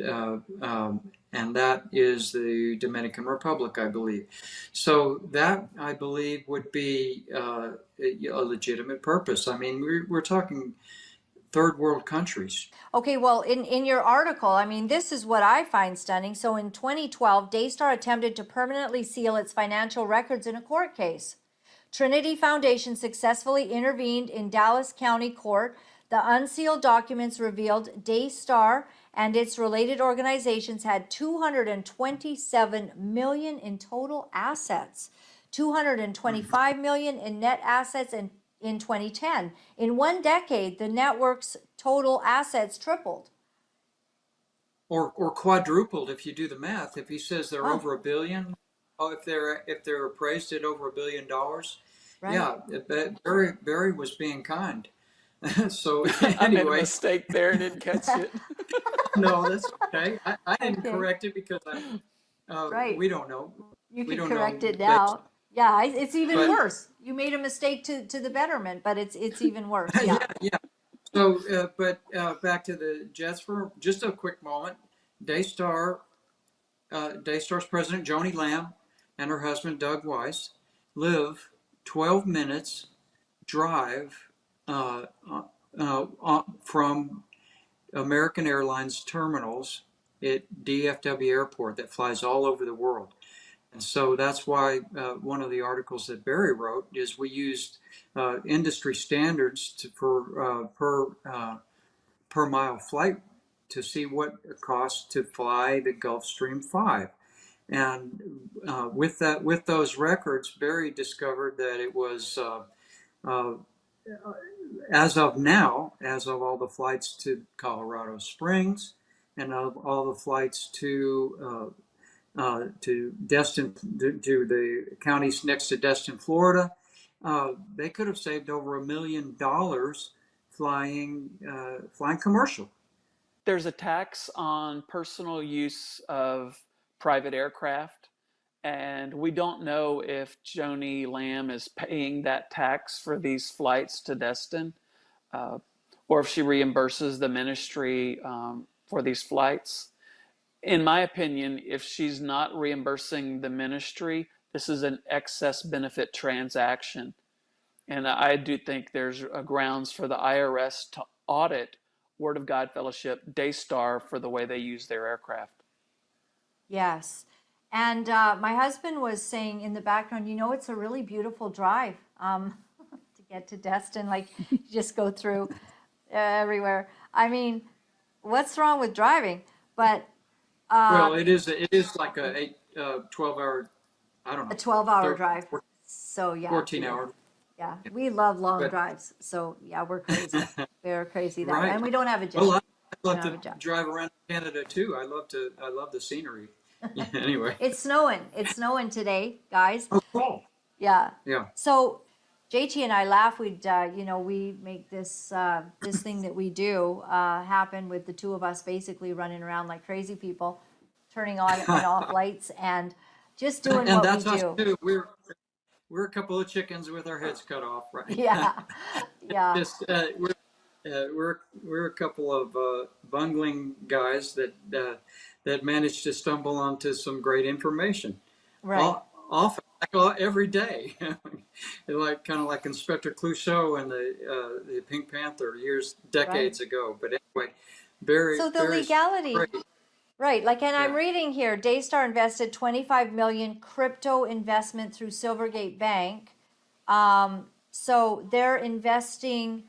and that is the Dominican Republic, I believe. So that, I believe, would be a legitimate purpose. I mean, we're talking third world countries. Okay, well, in your article, I mean, this is what I find stunning. So in 2012, Daystar attempted to permanently seal its financial records in a court case. Trinity Foundation successfully intervened in Dallas County Court. The unsealed documents revealed Daystar and its related organizations had 227 million in total assets, 225 million in net assets in 2010. In 1 decade, the network's total assets tripled. Or quadrupled if you do the math. If he says they're Oh. over $1 billion, if they're appraised at over $1 billion, Right. yeah, Barry was being kind. So I made a anyway, mistake there and didn't catch it. no, that's okay. I didn't Okay. correct it because Right. we don't know. You We can don't correct know, it now. Yeah, it's even but- worse. You made a mistake to the betterment, but it's even worse. yeah, Yeah. yeah. So, back to the Jets for just a quick moment. Daystar's president Joni Lamb and her husband Doug Weiss live 12 minutes drive from American Airlines terminals at DFW Airport that flies all over the world. And so that's why one of the articles that Barry wrote is we used industry standards for per mile flight to see what it costs to fly the Gulfstream 5. And with those records, Barry discovered that it was as of now, as of all the flights to Colorado Springs, and of all the flights to Destin, to the counties next to Destin, Florida, they could have saved over $1 million flying commercial. There's a tax on personal use of private aircraft, and we don't know if Joni Lamb is paying that tax for these flights to Destin, or if she reimburses the ministry for these flights. In my opinion, if she's not reimbursing the ministry, this is an excess benefit transaction. And I do think there's grounds for the IRS to audit Word of God Fellowship, Daystar, for the way they use their aircraft. Yes. And my husband was saying in the background, it's a really beautiful drive to get to Destin. Like, you just go through everywhere. I mean, what's wrong with driving? But Well, it is like a 12-hour, I don't know, a 12-hour drive. So yeah, 14-hour. Yeah, we love long But- drives. So yeah, we're crazy. We're crazy that way. Right. And we don't have a jet. Well, I'd We love don't have a to jet. drive around Canada too. I love the scenery. Anyway. It's snowing. It's snowing today, guys. Oh, cool. Yeah. Yeah. So JT and I laugh. We make this this thing that we do happen with the two of us basically running around like crazy people, turning on and off lights and just doing And what that's we us do. too. We're a couple of chickens with our heads cut off, right? Yeah. Yeah. Just we're a couple of bungling guys that managed to stumble onto some great information. Right. Often, every day, kind of like Inspector Clouseau and the Pink Panther decades ago. But anyway, So the Barry's legality. great. Right, like, and I'm Yeah. reading here, Daystar invested 25 million crypto investment through Silvergate Bank. So they're investing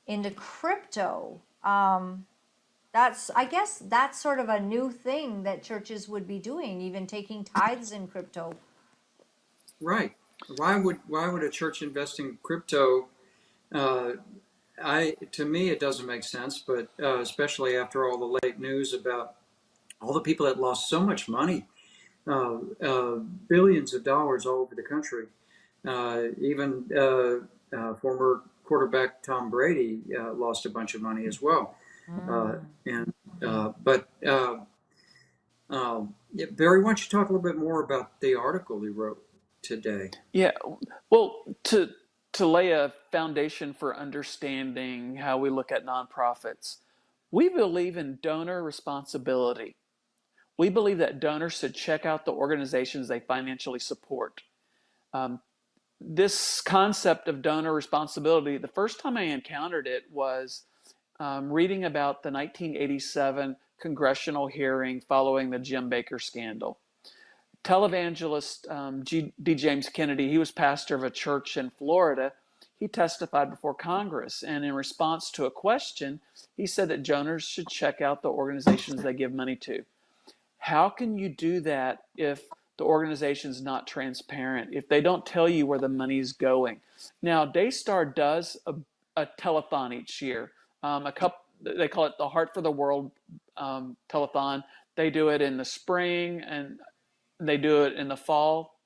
into crypto. I guess that's sort of a new thing that churches would be doing, even taking tithes in crypto. Right. Why would a church invest in crypto? To me, it doesn't make sense, but especially after all the late news about all the people that lost so much money, billions of dollars all over the country. Even former quarterback Tom Brady lost a bunch of money as well. Barry, why don't you talk a little bit more about the article he wrote today? Yeah, well, to lay a foundation for understanding how we look at nonprofits, we believe in donor responsibility. We believe that donors should check out the organizations they financially support. This concept of donor responsibility, the first time I encountered it was reading about the 1987 congressional hearing following the Jim Baker scandal. televangelist D. James Kennedy, he was pastor of a church in Florida. He testified before Congress, and in response to a question, he said that donors should check out the organizations they give money to. How can you do that if the organization's not transparent, if they don't tell you where the money's going? Now, Daystar does a telethon each year. They call it the Heart for the World telethon. They do it in the spring and they do it in the fall,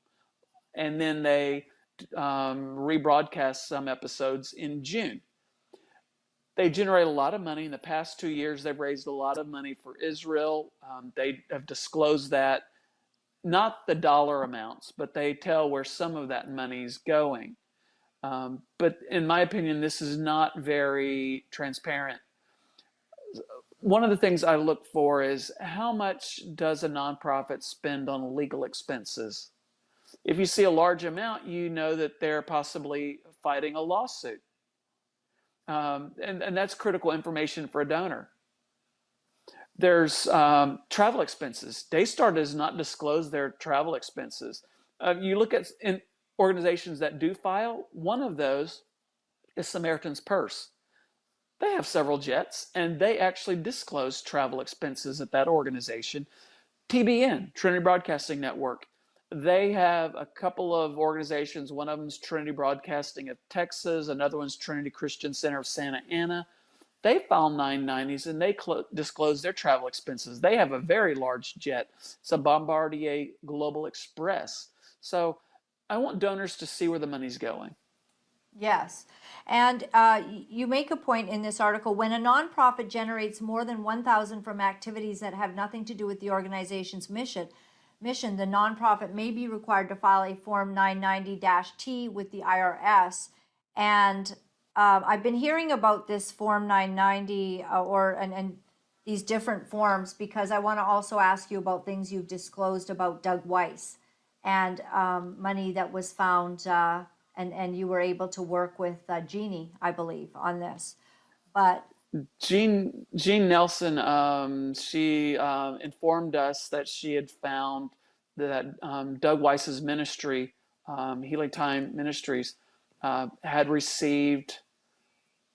and then they rebroadcast some episodes in June. They generate a lot of money. In the past 2 years, they've raised a lot of money for Israel. They have disclosed that, not the dollar amounts, but they tell where some of that money's going. But in my opinion, this is not very transparent. One of the things I look for is how much does a nonprofit spend on legal expenses? If you see a large amount, you know that they're possibly fighting a lawsuit. And that's critical information for a donor. There's travel expenses. Daystar does not disclose their travel expenses. You look at organizations that do file, one of those is Samaritan's Purse. They have several jets, and they actually disclose travel expenses at that organization. TBN, Trinity Broadcasting Network, they have a couple of organizations. One of them is Trinity Broadcasting of Texas. Another one's Trinity Christian Center of Santa Ana. They file 990s, and they disclose their travel expenses. They have a very large jet. It's a Bombardier Global Express. So I want donors to see where the money's going. Yes. And you make a point in this article, when a nonprofit generates more than $1,000 from activities that have nothing to do with the organization's mission, the nonprofit may be required to file a Form 990-T with the IRS. And I've been hearing about this Form 990 and these different forms, because I want to also ask you about things you've disclosed about Doug Weiss and money that was found, and you were able to work with Jeannie, I believe, on this. But Jean Nelson, she informed us that she had found that Doug Weiss's ministry, Healing Time Ministries, had received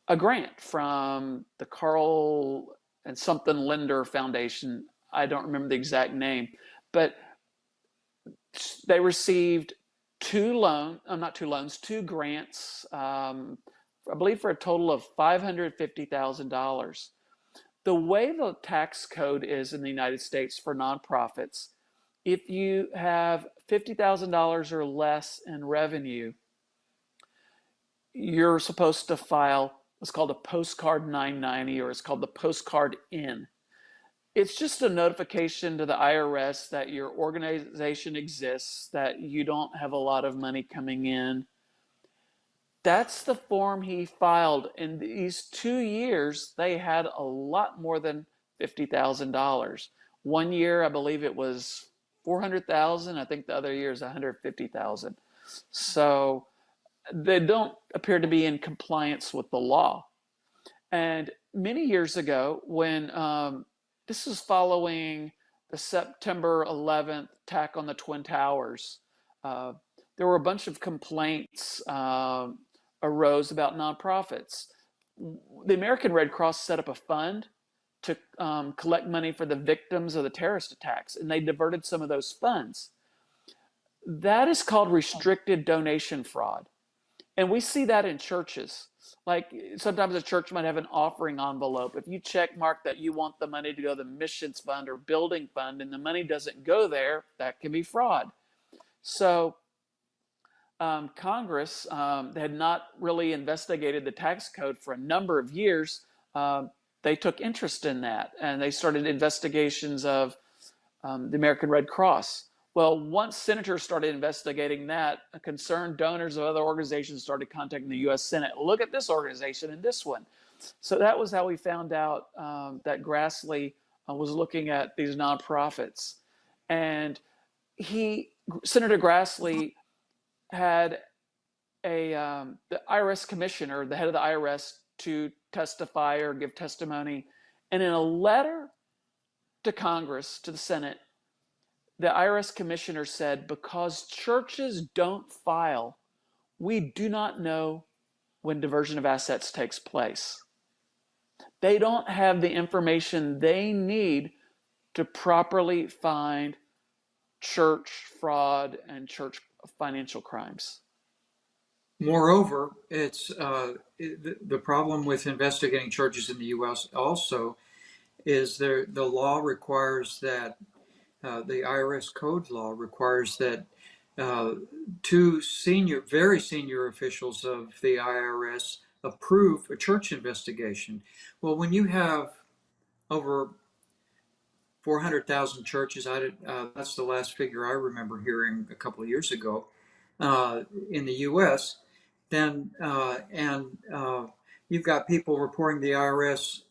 a grant from the Carl and something Linder Foundation. I don't remember the exact name, but they received two grants, I believe for a total of $550,000. The way the tax code is in the United States for nonprofits, if you have $50,000 or less in revenue, you're supposed to file what's called a postcard 990, or it's called the postcard in. It's just a notification to the IRS that your organization exists, that you don't have a lot of money coming in. That's the form he filed. In these 2 years, they had a lot more than $50,000. 1 year, I believe it was $400,000. I think the other year is $150,000. So they don't appear to be in compliance with the law. And many years ago, when this was following the September 11th attack on the Twin Towers, there were a bunch of complaints arose about nonprofits. The American Red Cross set up a fund to collect money for the victims of the terrorist attacks, and they diverted some of those funds. That is called restricted donation fraud. And we see that in churches. Like sometimes a church might have an offering envelope. If you check mark that you want the money to go to the missions fund or building fund and the money doesn't go there, that can be fraud. So Congress had not really investigated the tax code for a number of years. They took interest in that, and they started investigations of the American Red Cross. Well, once senators started investigating that, concerned donors of other organizations started contacting the U.S. Senate. Look at this organization and this one. So that was how we found out that Grassley was looking at these nonprofits. And Senator Grassley had the IRS commissioner, the head of the IRS, to testify or give testimony. And in a letter to Congress, to the Senate, The IRS commissioner said, because churches don't file, we do not know when diversion of assets takes place. They don't have the information they need to properly find church fraud and church financial crimes. Moreover, the problem with investigating churches in the U.S. also is the law requires that the IRS code law requires that two very senior officials of the IRS approve a church investigation. Well, when you have over 400,000 churches, that's the last figure I remember hearing a couple of years ago in the U.S., then you've got people reporting the IRS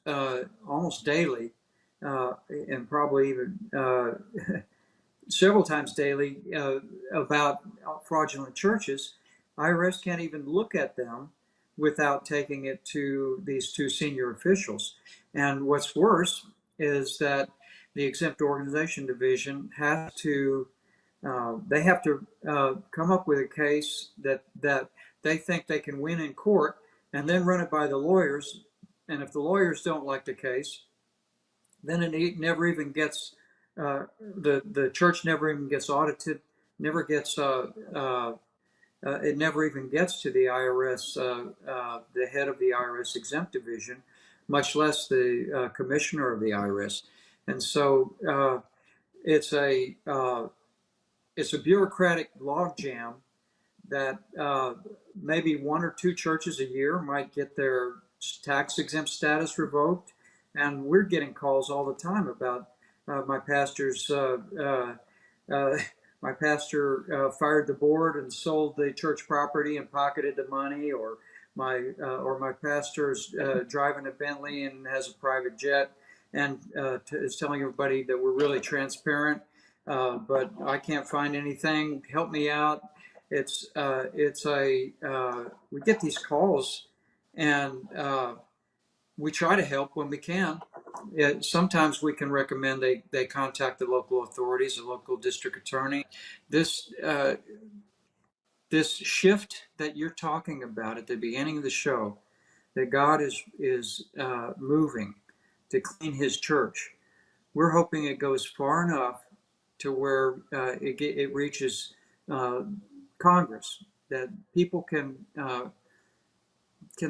almost daily, and probably even several times daily about fraudulent churches. IRS can't even look at them without taking it to these two senior officials. And what's worse is that the exempt organization division has to they have to come up with a case that they think they can win in court, and then run it by the lawyers. And if the lawyers don't like the case, then it never even gets the church never even gets audited, never gets it never even gets to the IRS, the head of the IRS exempt division, much less the commissioner of the IRS. And so it's a bureaucratic logjam that maybe one or two churches a year might get their tax exempt status revoked. And we're getting calls all the time about my pastor's my pastor fired the board and sold the church property and pocketed the money, or my pastor's driving a Bentley and has a private jet and is telling everybody that we're really transparent, but I can't find anything. Help me out. We get these calls, and we try to help when we can. Sometimes we can recommend they contact the local authorities, the local district attorney. This shift that you're talking about at the beginning of the show, that God is moving to clean His church. We're hoping it goes far enough to where it reaches Congress, that people can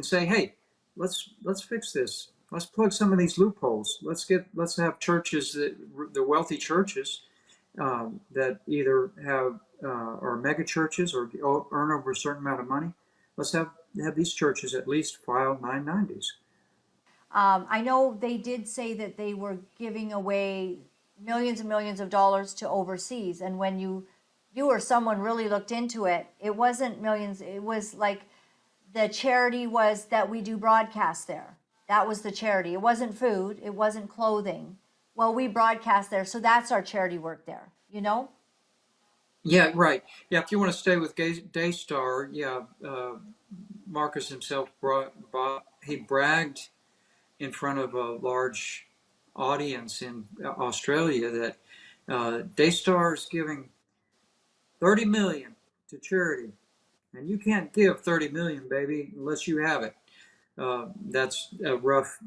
say, "Hey, let's fix this. Let's plug some of these loopholes. Let's have churches the wealthy churches that either have are mega churches or earn over a certain amount of money. Let's have these churches at least file 990s." I know they did say that they were giving away millions and millions of dollars to overseas, and when you or someone really looked into it, it wasn't millions. It was like the charity was that we do broadcast there. That was the charity. It wasn't food. It wasn't clothing. Well, we broadcast there, so that's our charity work there. You know? Yeah, right. Yeah, if you want to stay with Daystar, yeah, Marcus himself he bragged in front of a large audience in Australia that Daystar is giving 30 million to charity, and you can't give 30 million, baby, unless you have it. That's a rough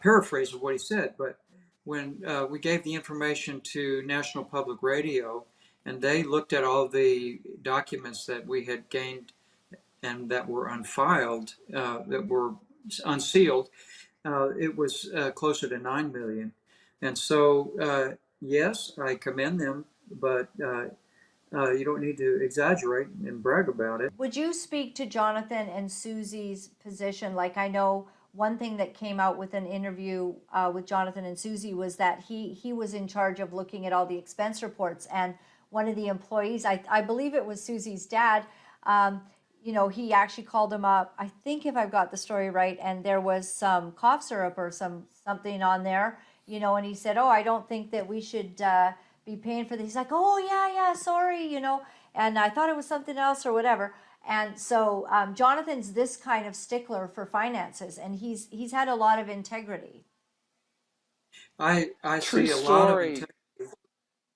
paraphrase of what he said, but when we gave the information to National Public Radio, and they looked at all the documents that we had gained and that were unfiled, that were unsealed, it was closer to 9 million. And so, yes, I commend them, but you don't need to exaggerate and brag about it. Would you speak to Jonathan and Susie's position? Like, I know one thing that came out with an interview with Jonathan and Susie was that he was in charge of looking at all the expense reports, and one of the employees, I believe it was Susie's dad, he actually called him up, I think if I've got the story right, and there was some cough syrup or something on there, and he said, "Oh, I don't think that we should be paying for this." He's like, "Oh, yeah, sorry, and I thought it was something else or whatever." And so Jonathan's this kind of stickler for finances, and he's had a lot of integrity. I True see a lot of story. integrity.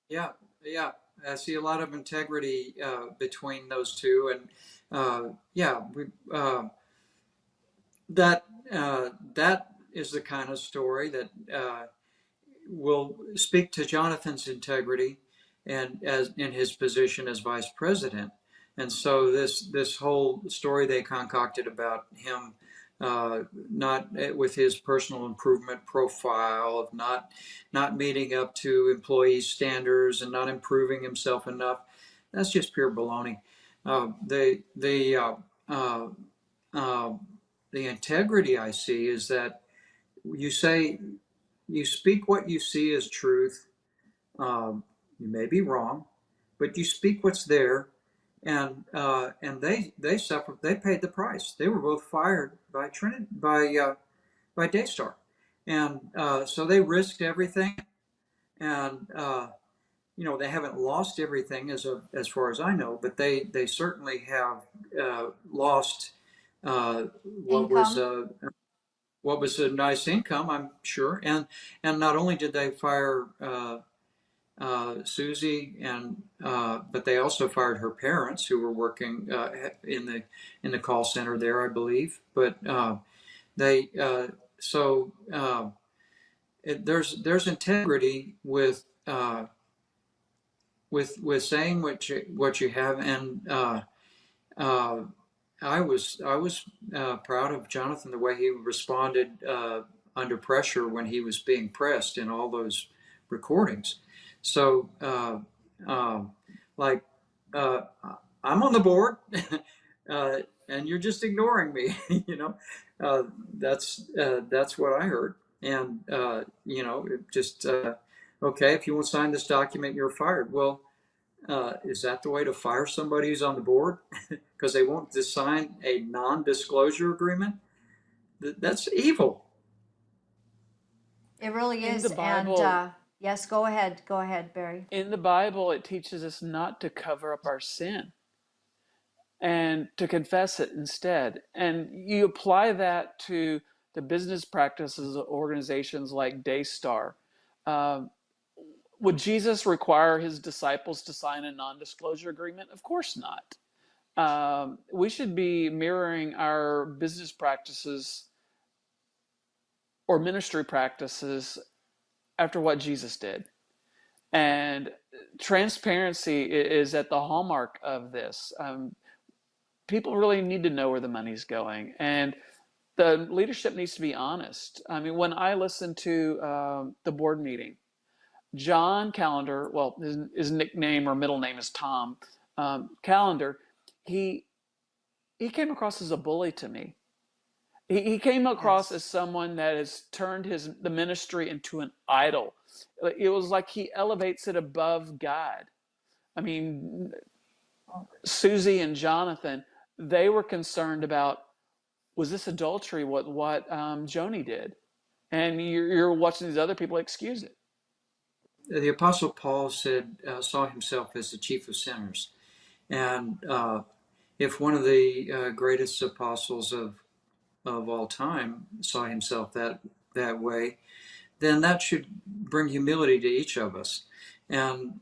Yeah, yeah. I see a lot of integrity between those two, and yeah, that that is the kind of story that will speak to Jonathan's integrity and as in his position as vice president. And so this whole story they concocted about him not with his personal improvement profile of not meeting up to employee standards and not improving himself enough, that's just pure baloney. Uh, uh, the integrity I see is that you say you speak what you see as truth. You may be wrong, but you speak what's there, and they suffered. They paid the price. They were both fired by Trinity by Daystar, and so they risked everything. And they haven't lost everything as far as I know, but they certainly have lost what was Income. a nice income, I'm sure. And not only did they fire Susie, and but they also fired her parents, who were working in the call center there, I believe. But they so there's integrity with saying what you have, and uh, I was proud of Jonathan, the way he responded under pressure when he was being pressed in all those recordings. So, like, uh, I'm on the board, and you're just ignoring me. Uh, that's what I heard, and it just okay. If you won't sign this document, you're fired. Well, is that the way to fire somebody who's on the board? Because they won't sign a non-disclosure agreement? That's evil. It really In is. the And Bible, yes, go ahead. Go ahead, Barry. in the Bible, it teaches us not to cover up our sin and to confess it instead. And you apply that to the business practices of organizations like Daystar. Um, would Jesus require his disciples to sign a non-disclosure agreement? Of course not. We should be mirroring our business practices or ministry practices after what Jesus did. And transparency is at the hallmark of this. People really need to know where the money's going, and the leadership needs to be honest. I mean, when I listen to the board meeting, John Callender, well, his nickname or middle name is Tom Callender, he came across as a bully to me. He came across Yes. as someone that has turned the ministry into an idol. It was like he elevates it above God. I mean, Susie and Jonathan, they were concerned about, was this adultery what Joni did? And you're watching these other people excuse it. The Apostle Paul saw himself as the chief of sinners. And if one of the greatest apostles of all time saw himself that way, then that should bring humility to each of us. And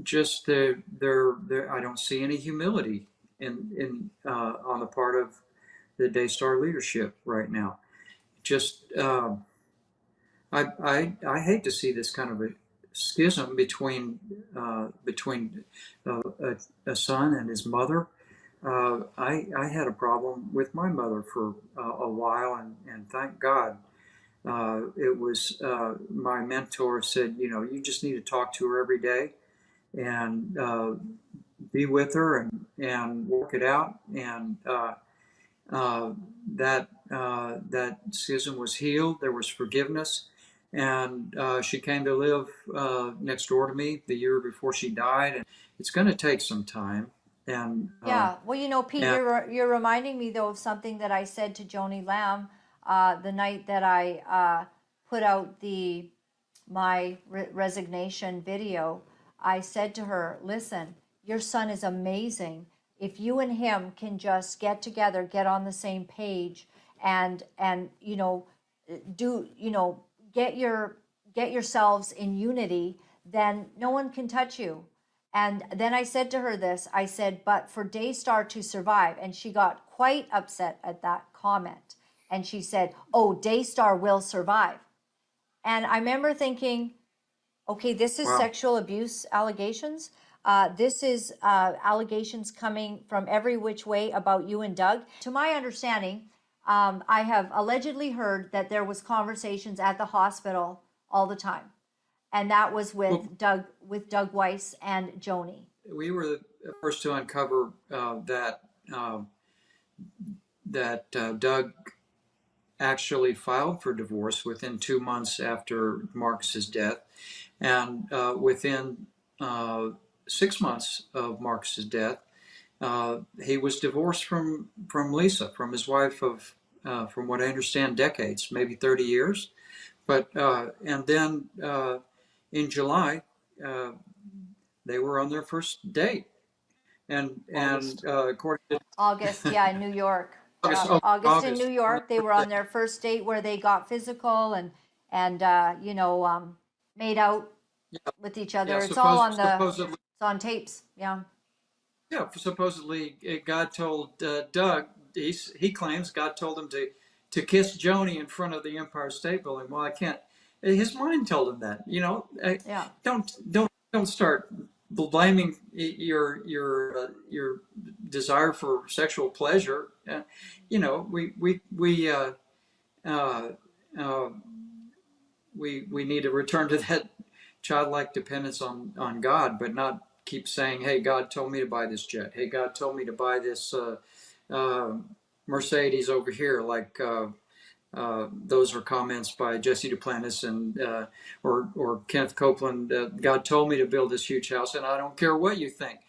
just I don't see any humility in on the part of the Daystar leadership right now. Just I hate to see this kind of a schism between a son and his mother. I had a problem with my mother for a while, and thank God. It was my mentor said, you just need to talk to her every day and be with her and work it out. And uh, that schism was healed. There was forgiveness, and she came to live next door to me the year before she died. And it's going to take some time. And Yeah. Well, Pete, and you're reminding me though of something that I said to Joni Lamb the night that I put out my resignation video. I said to her, "Listen, your son is amazing. If you and him can just get together, get on the same page, and do get get yourselves in unity, then no one can touch you. And then I said to her this, I said, but for Daystar to survive, and she got quite upset at that comment. And she said, oh, Daystar will survive. And I remember thinking, okay, this is Wow. sexual abuse allegations. This is allegations coming from every which way about you and Doug. To my understanding, I have allegedly heard that there was conversations at the hospital all the time, and that was with Doug Weiss and Joni. We were the first to uncover that Doug actually filed for divorce within 2 months after Marcus's death, and within 6 months of Marcus's death, he was divorced from Lisa, from his wife of, from what I understand, decades, maybe 30 years. But and then in July, they were on their first date, and according to August, yeah, in New York. August, August in New York, they were on their first date where they got physical and made out with each other. Yeah, It's all on supposedly, it's on tapes. Yeah. yeah, supposedly God told Doug. He claims God told him to kiss Joni in front of the Empire State Building. Well, I can't. His mind told him that. Yeah. Don't start blaming your desire for sexual pleasure. We need to return to that childlike dependence on God, but not keep saying, "Hey, God told me to buy this jet. Hey, God told me to buy this Mercedes over here." Like those are comments by Jesse Duplantis and or Kenneth Copeland. God told me to build this huge house, and I don't care what you think.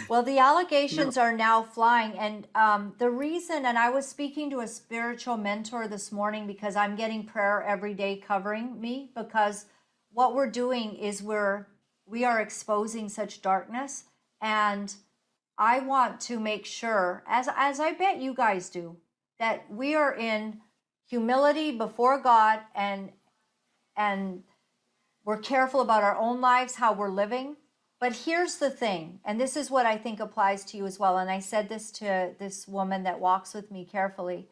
Well, the allegations are now flying. And the reason, and I was speaking to a spiritual mentor this morning because I'm getting prayer every day covering me, because what we're doing is we are exposing such darkness. And I want to make sure, as I bet you guys do, that we are in humility before God, and we're careful about our own lives, how we're living. But here's the thing, and this is what I think applies to you as well. And I said this to this woman that walks with me carefully.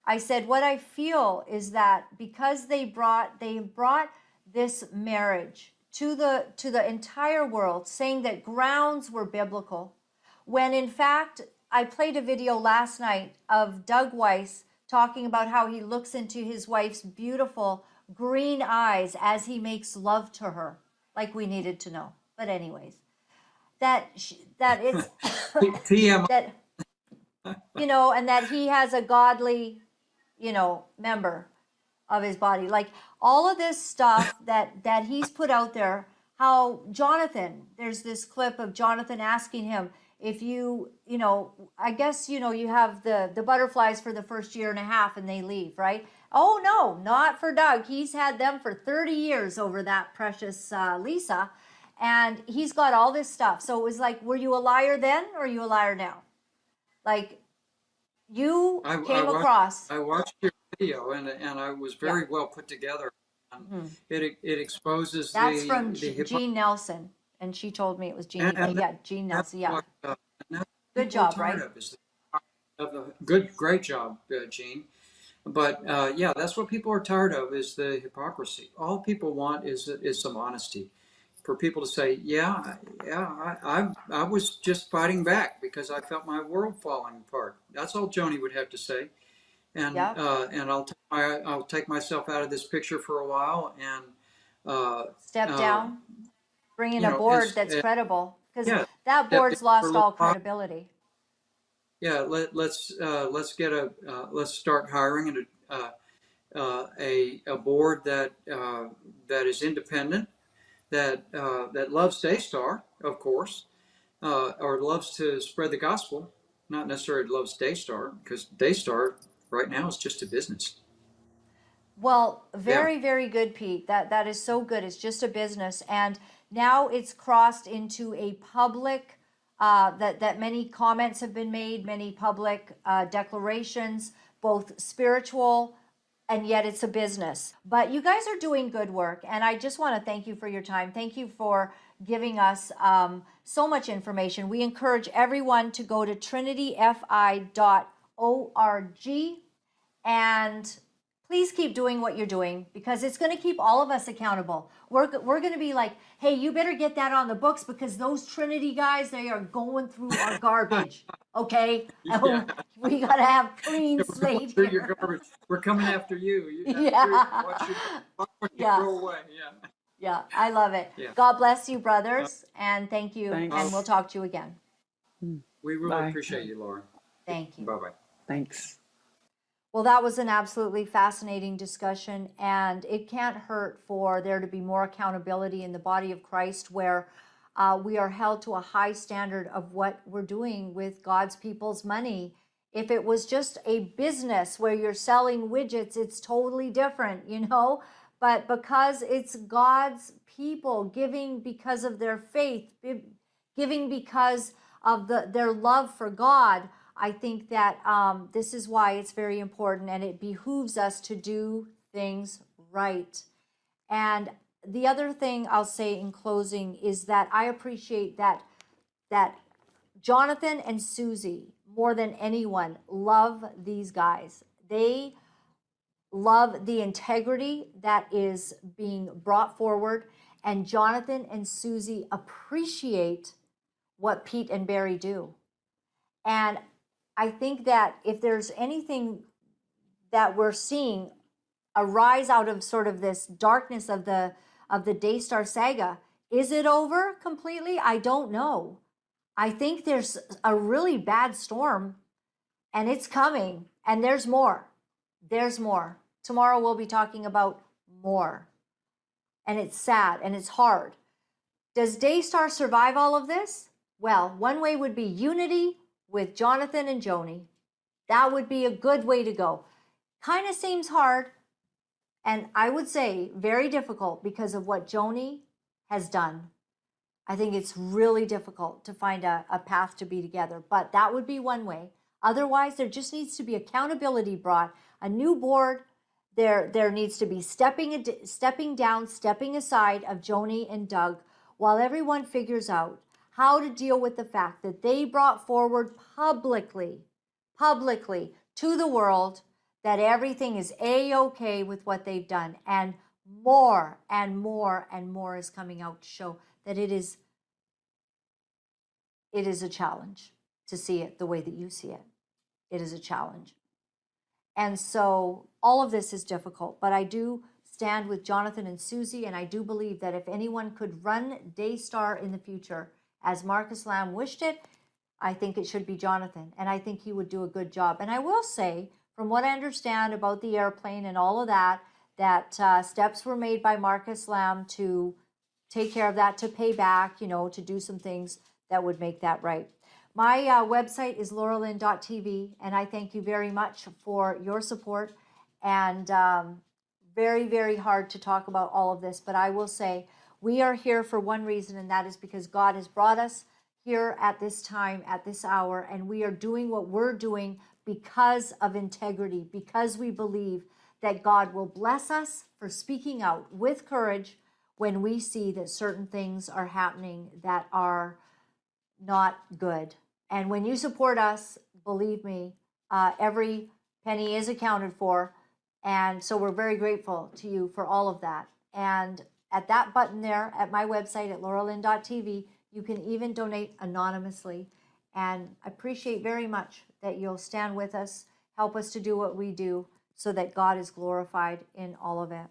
I said, what I feel is that because they brought this marriage to the entire world, saying that grounds were biblical, when in fact, I played a video last night of Doug Weiss talking about how he looks into his wife's beautiful green eyes as he makes love to her, like we needed to know. But anyways, that it's TM. that, and that he has a godly, member of his body. Like all of this stuff that he's put out there, how Jonathan, there's this clip of Jonathan asking him, if I guess, you have the butterflies for the first year and a half and they leave, right? Oh, no, not for Doug. He's had them for 30 years over that precious Lisa. And he's got all this stuff. So it was like, were you a liar then or are you a liar now? Like, you came across. I watched your video and I was very well put together. It exposes That's from Jean Nelson. And she told me it was Jean. Jean Nelson. Yeah. Good job, right? Great job, Jean. But that's what people are tired of, is the hypocrisy. All people want is some honesty, for people to say, I was just fighting back because I felt my world falling apart. That's all Joni would have to say. And and I'll take myself out of this picture for a while and step down, bring in a board that's credible, because that board's lost all credibility. Yeah, let's start hiring a board that is independent, that loves Daystar, of course, or loves to spread the gospel. Not necessarily loves Daystar, because Daystar right now is just a business. Well, very, very good, Pete. That is so good. It's just a business, and now it's crossed into a public. That many comments have been made, many public declarations, both spiritual and yet it's a business. But you guys are doing good work, and I just want to thank you for your time. Thank you for giving us so much information. We encourage everyone to go to trinityfi.org, and please keep doing what you're doing, because it's going to keep all of us accountable. We're going to be like, hey, you better get that on the books, because those Trinity guys, they are going through our garbage. Okay? Yeah. We got to have clean We're going slate through your here. garbage. We're coming after you. Yeah. Watch your Yeah. throw away. Yeah. Yeah, I love it. Yeah. God bless you, brothers, and thank you. Thanks. And we'll talk to you again. We really Bye. appreciate you, Laura. Thank you. Bye-bye. Thanks. Well, that was an absolutely fascinating discussion, and it can't hurt for there to be more accountability in the body of Christ, where we are held to a high standard of what we're doing with God's people's money. If it was just a business where you're selling widgets, it's totally different, you know? But because it's God's people giving because of their faith, giving because of their love for God, I think that this is why it's very important, and it behooves us to do things right. And the other thing I'll say in closing is that I appreciate that Jonathan and Susie, more than anyone, love these guys. They love the integrity that is being brought forward, and Jonathan and Susie appreciate what Pete and Barry do. And I think that if there's anything that we're seeing arise out of sort of this darkness of the Daystar saga, is it over completely? I don't know. I think there's a really bad storm, and it's coming, and there's more. There's more. Tomorrow we'll be talking about more. And it's sad and it's hard. Does Daystar survive all of this? Well, one way would be unity with Jonathan and Joni. That would be a good way to go. Kind of seems hard, and I would say very difficult because of what Joni has done. I think it's really difficult to find a path to be together, but that would be one way. Otherwise, there just needs to be accountability brought, a new board. There needs to be stepping down, stepping aside of Joni and Doug, while everyone figures out how to deal with the fact that they brought forward publicly to the world that everything is A-okay with what they've done. And more and more and more is coming out to show that it is a challenge to see it the way that you see it. It is a challenge. And so all of this is difficult, but I do stand with Jonathan and Susie, and I do believe that if anyone could run Daystar in the future as Marcus Lamb wished it, I think it should be Jonathan, and I think he would do a good job. And I will say, from what I understand about the airplane and all of that, that steps were made by Marcus Lamb to take care of that, to pay back, to do some things that would make that right. My website is Laura-Lynn.tv, and I thank you very much for your support. And very, very hard to talk about all of this, but I will say we are here for one reason, and that is because God has brought us here at this time, at this hour, and we are doing what we're doing because of integrity, because we believe that God will bless us for speaking out with courage when we see that certain things are happening that are not good. And when you support us, believe me, every penny is accounted for. And so we're very grateful to you for all of that. And at that button there at my website at Laura-Lynn.tv, you can even donate anonymously. And I appreciate very much that you'll stand with us, help us to do what we do so that God is glorified in all of it.